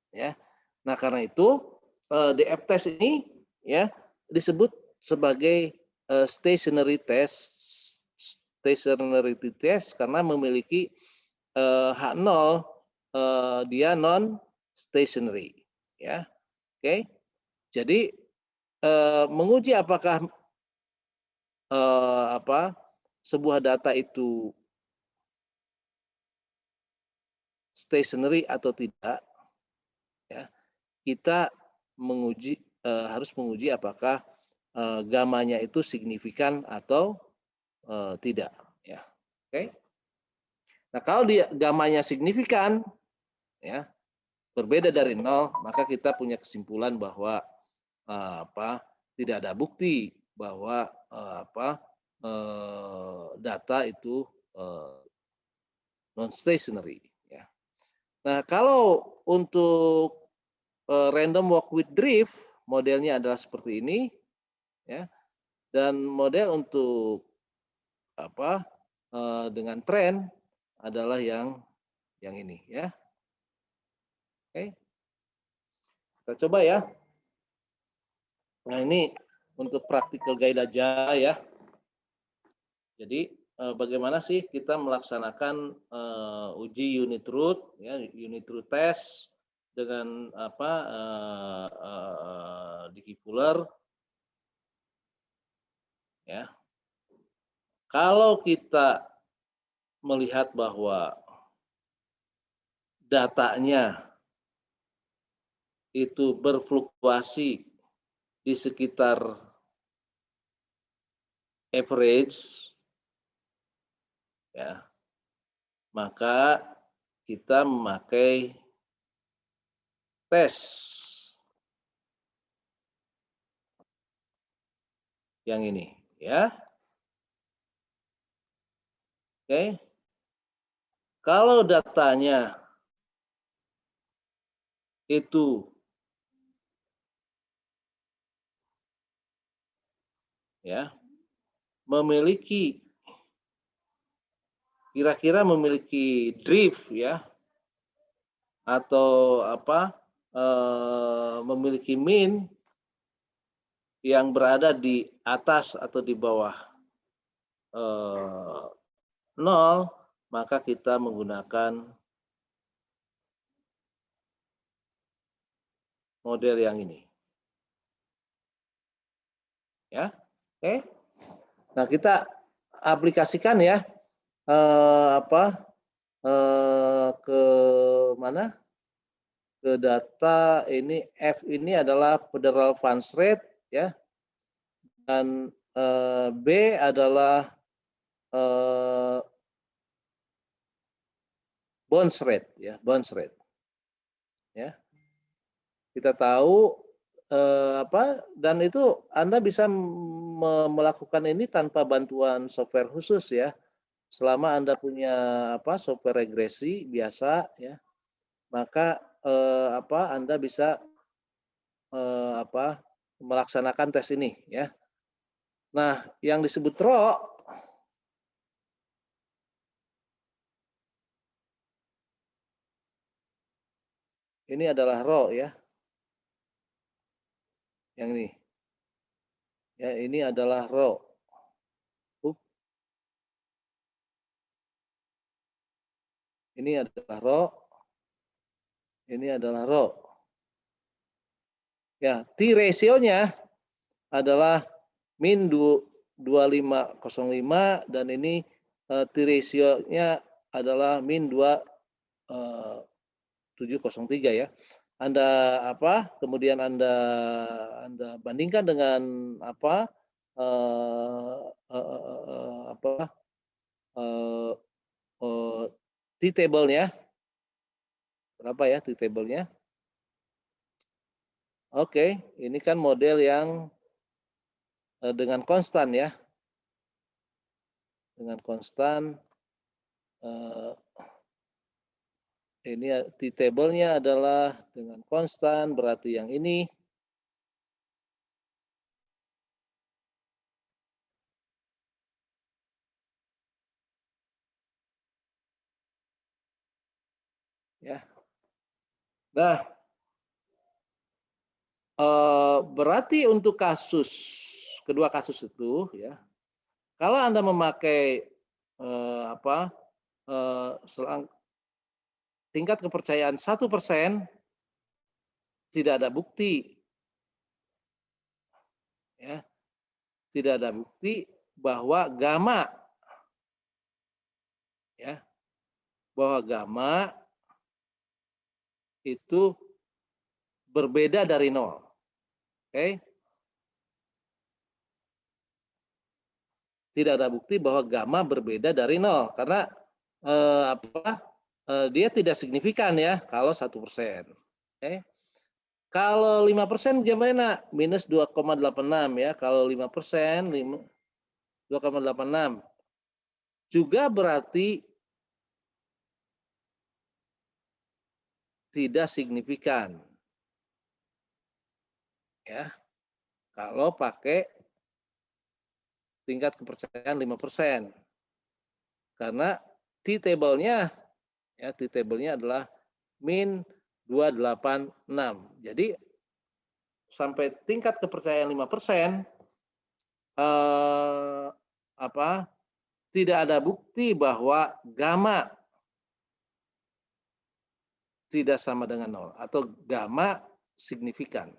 Ya. Nah, karena itu DF test ini ya disebut sebagai stationary test stationarity test karena memiliki H0 dia non stationary, ya. Oke. Jadi menguji apakah sebuah data itu stationary atau tidak, ya, kita harus menguji apakah gamanya itu signifikan atau tidak, ya. Oke. Nah, kalau gamanya signifikan, ya, berbeda dari 0, maka kita punya kesimpulan bahwa tidak ada bukti bahwa data itu non stationary, ya. Nah, kalau untuk random walk with drift modelnya adalah seperti ini, ya. Dan model untuk dengan tren adalah yang ini, ya. Oke. Kita coba ya. Nah, ini untuk practical guide aja ya. Jadi bagaimana sih kita melaksanakan uji unit root, ya, unit root test dengan decoupler, ya. Kalau kita melihat bahwa datanya itu berfluktuasi di sekitar average, ya, maka kita memakai tes yang ini, ya. Oke. Kalau datanya itu kira-kira memiliki drift, ya, atau memiliki mean yang berada di atas atau di bawah 0, maka kita menggunakan model yang ini, ya. Oke. Nah, kita aplikasikan ya ke mana? Ke data ini. F ini adalah federal funds rate, ya, dan B adalah bonds rate, ya, bonds rate, ya. Kita tahu dan itu Anda bisa melakukan ini tanpa bantuan software khusus, ya. Selama Anda punya software regresi biasa, ya, maka Anda bisa melaksanakan tes ini, ya. Nah, yang disebut RO ini adalah RO, ya. Yang ini. Ya, ini adalah RO. Ini adalah RO. Ini adalah RO. Ya, T ratio-nya adalah min 2505 dan ini T ratio-nya adalah min 2703, ya. Anda kemudian Anda bandingkan dengan T-table-nya. Berapa ya T-table-nya? Oke, ini kan model yang dengan konstan, ya. Dengan konstan. Ini T-table-nya adalah dengan konstan, berarti yang ini. Ya. Nah, berarti untuk kedua kasus itu, ya, kalau Anda memakai tingkat kepercayaan 1%, tidak ada bukti, ya, tidak ada bukti bahwa gamma, ya, bahwa gamma itu berbeda dari 0. Oke? Tidak ada bukti bahwa gamma berbeda dari 0 karena dia tidak signifikan ya kalau 1%. Oke? Kalau 5% gimana? Minus 2,86 ya. Kalau 5%, 2,86. Juga berarti tidak signifikan. Ya. Kalau pakai tingkat kepercayaan 5%. Karena T-table-nya ya, T-table-nya adalah min 286. Jadi sampai tingkat kepercayaan 5%, tidak ada bukti bahwa gamma tidak sama dengan 0 atau gamma signifikan.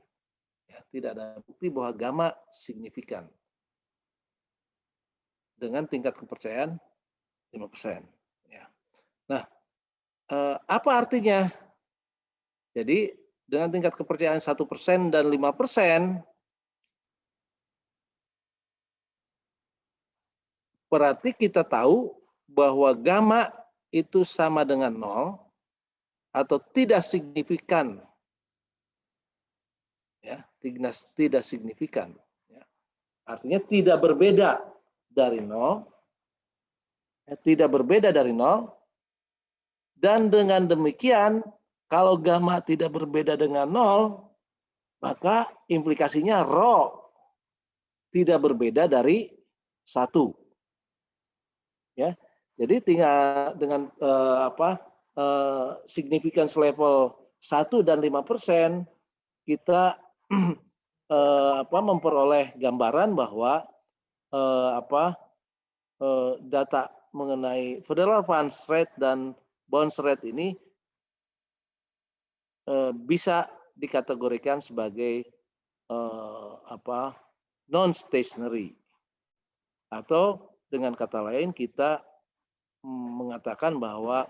Ya, tidak ada bukti bahwa gamma signifikan dengan tingkat kepercayaan 5%. Ya. Nah, apa artinya? Jadi dengan tingkat kepercayaan 1% dan 5%, berarti kita tahu bahwa gamma itu sama dengan 0 atau tidak signifikan. Ya, tidak signifikan. Ya. Artinya tidak berbeda dari 0. Ya, tidak berbeda dari 0. Dan dengan demikian, kalau gamma tidak berbeda dengan 0, maka implikasinya rho tidak berbeda dari 1. Ya. Jadi tinggal dengan significance level 1 dan 5%, kita memperoleh gambaran bahwa data mengenai federal funds rate dan bonds rate ini bisa dikategorikan sebagai non stationary, atau dengan kata lain kita mengatakan bahwa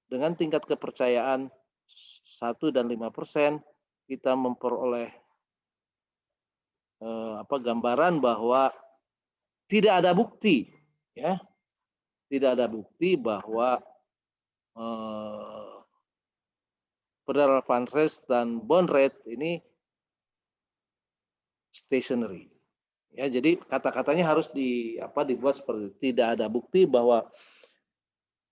dengan tingkat kepercayaan 1 dan 5%, kita memperoleh gambaran bahwa tidak ada bukti, ya, tidak ada bukti bahwa federal fund rate dan bond rate ini stationary. Ya, jadi kata-katanya harus dibuat seperti itu. Tidak ada bukti bahwa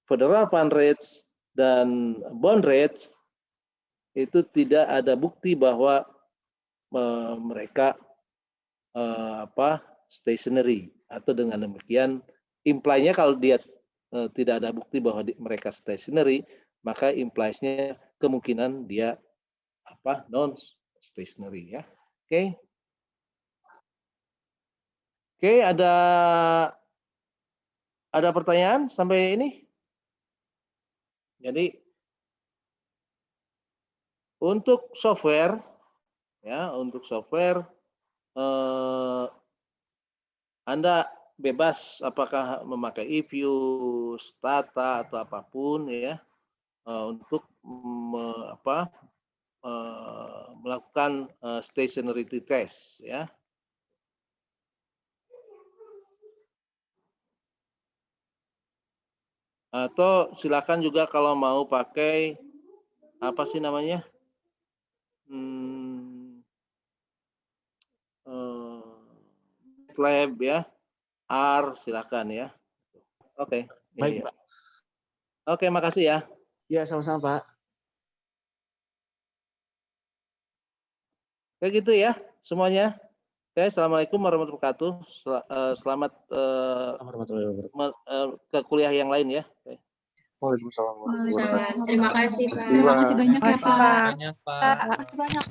federal fund rates dan bond rates itu tidak ada bukti bahwa mereka stationary, atau dengan demikian imply-nya kalau dia tidak ada bukti bahwa mereka stationary, maka implies-nya kemungkinan dia non stationary, ya. Oke. Oke, ada pertanyaan sampai ini? Jadi untuk software, ya, untuk software Anda bebas apakah memakai eView, Stata atau apapun, ya, untuk melakukan stationarity test, ya. Atau silakan juga kalau mau pakai apa sih namanya, MATLAB, ya, R, silakan, ya. Oke. Baik, Pak. Oke, makasih ya. Ya, sama-sama, Pak. Kayak gitu ya semuanya. Oke, assalamualaikum warahmatullahi wabarakatuh. Selamat ke kuliah yang lain, ya. Oke. Waalaikumsalam. Terima kasih, Pak. Terima kasih banyak ya, Pak. Banyak, Pak. Terima kasih banyak.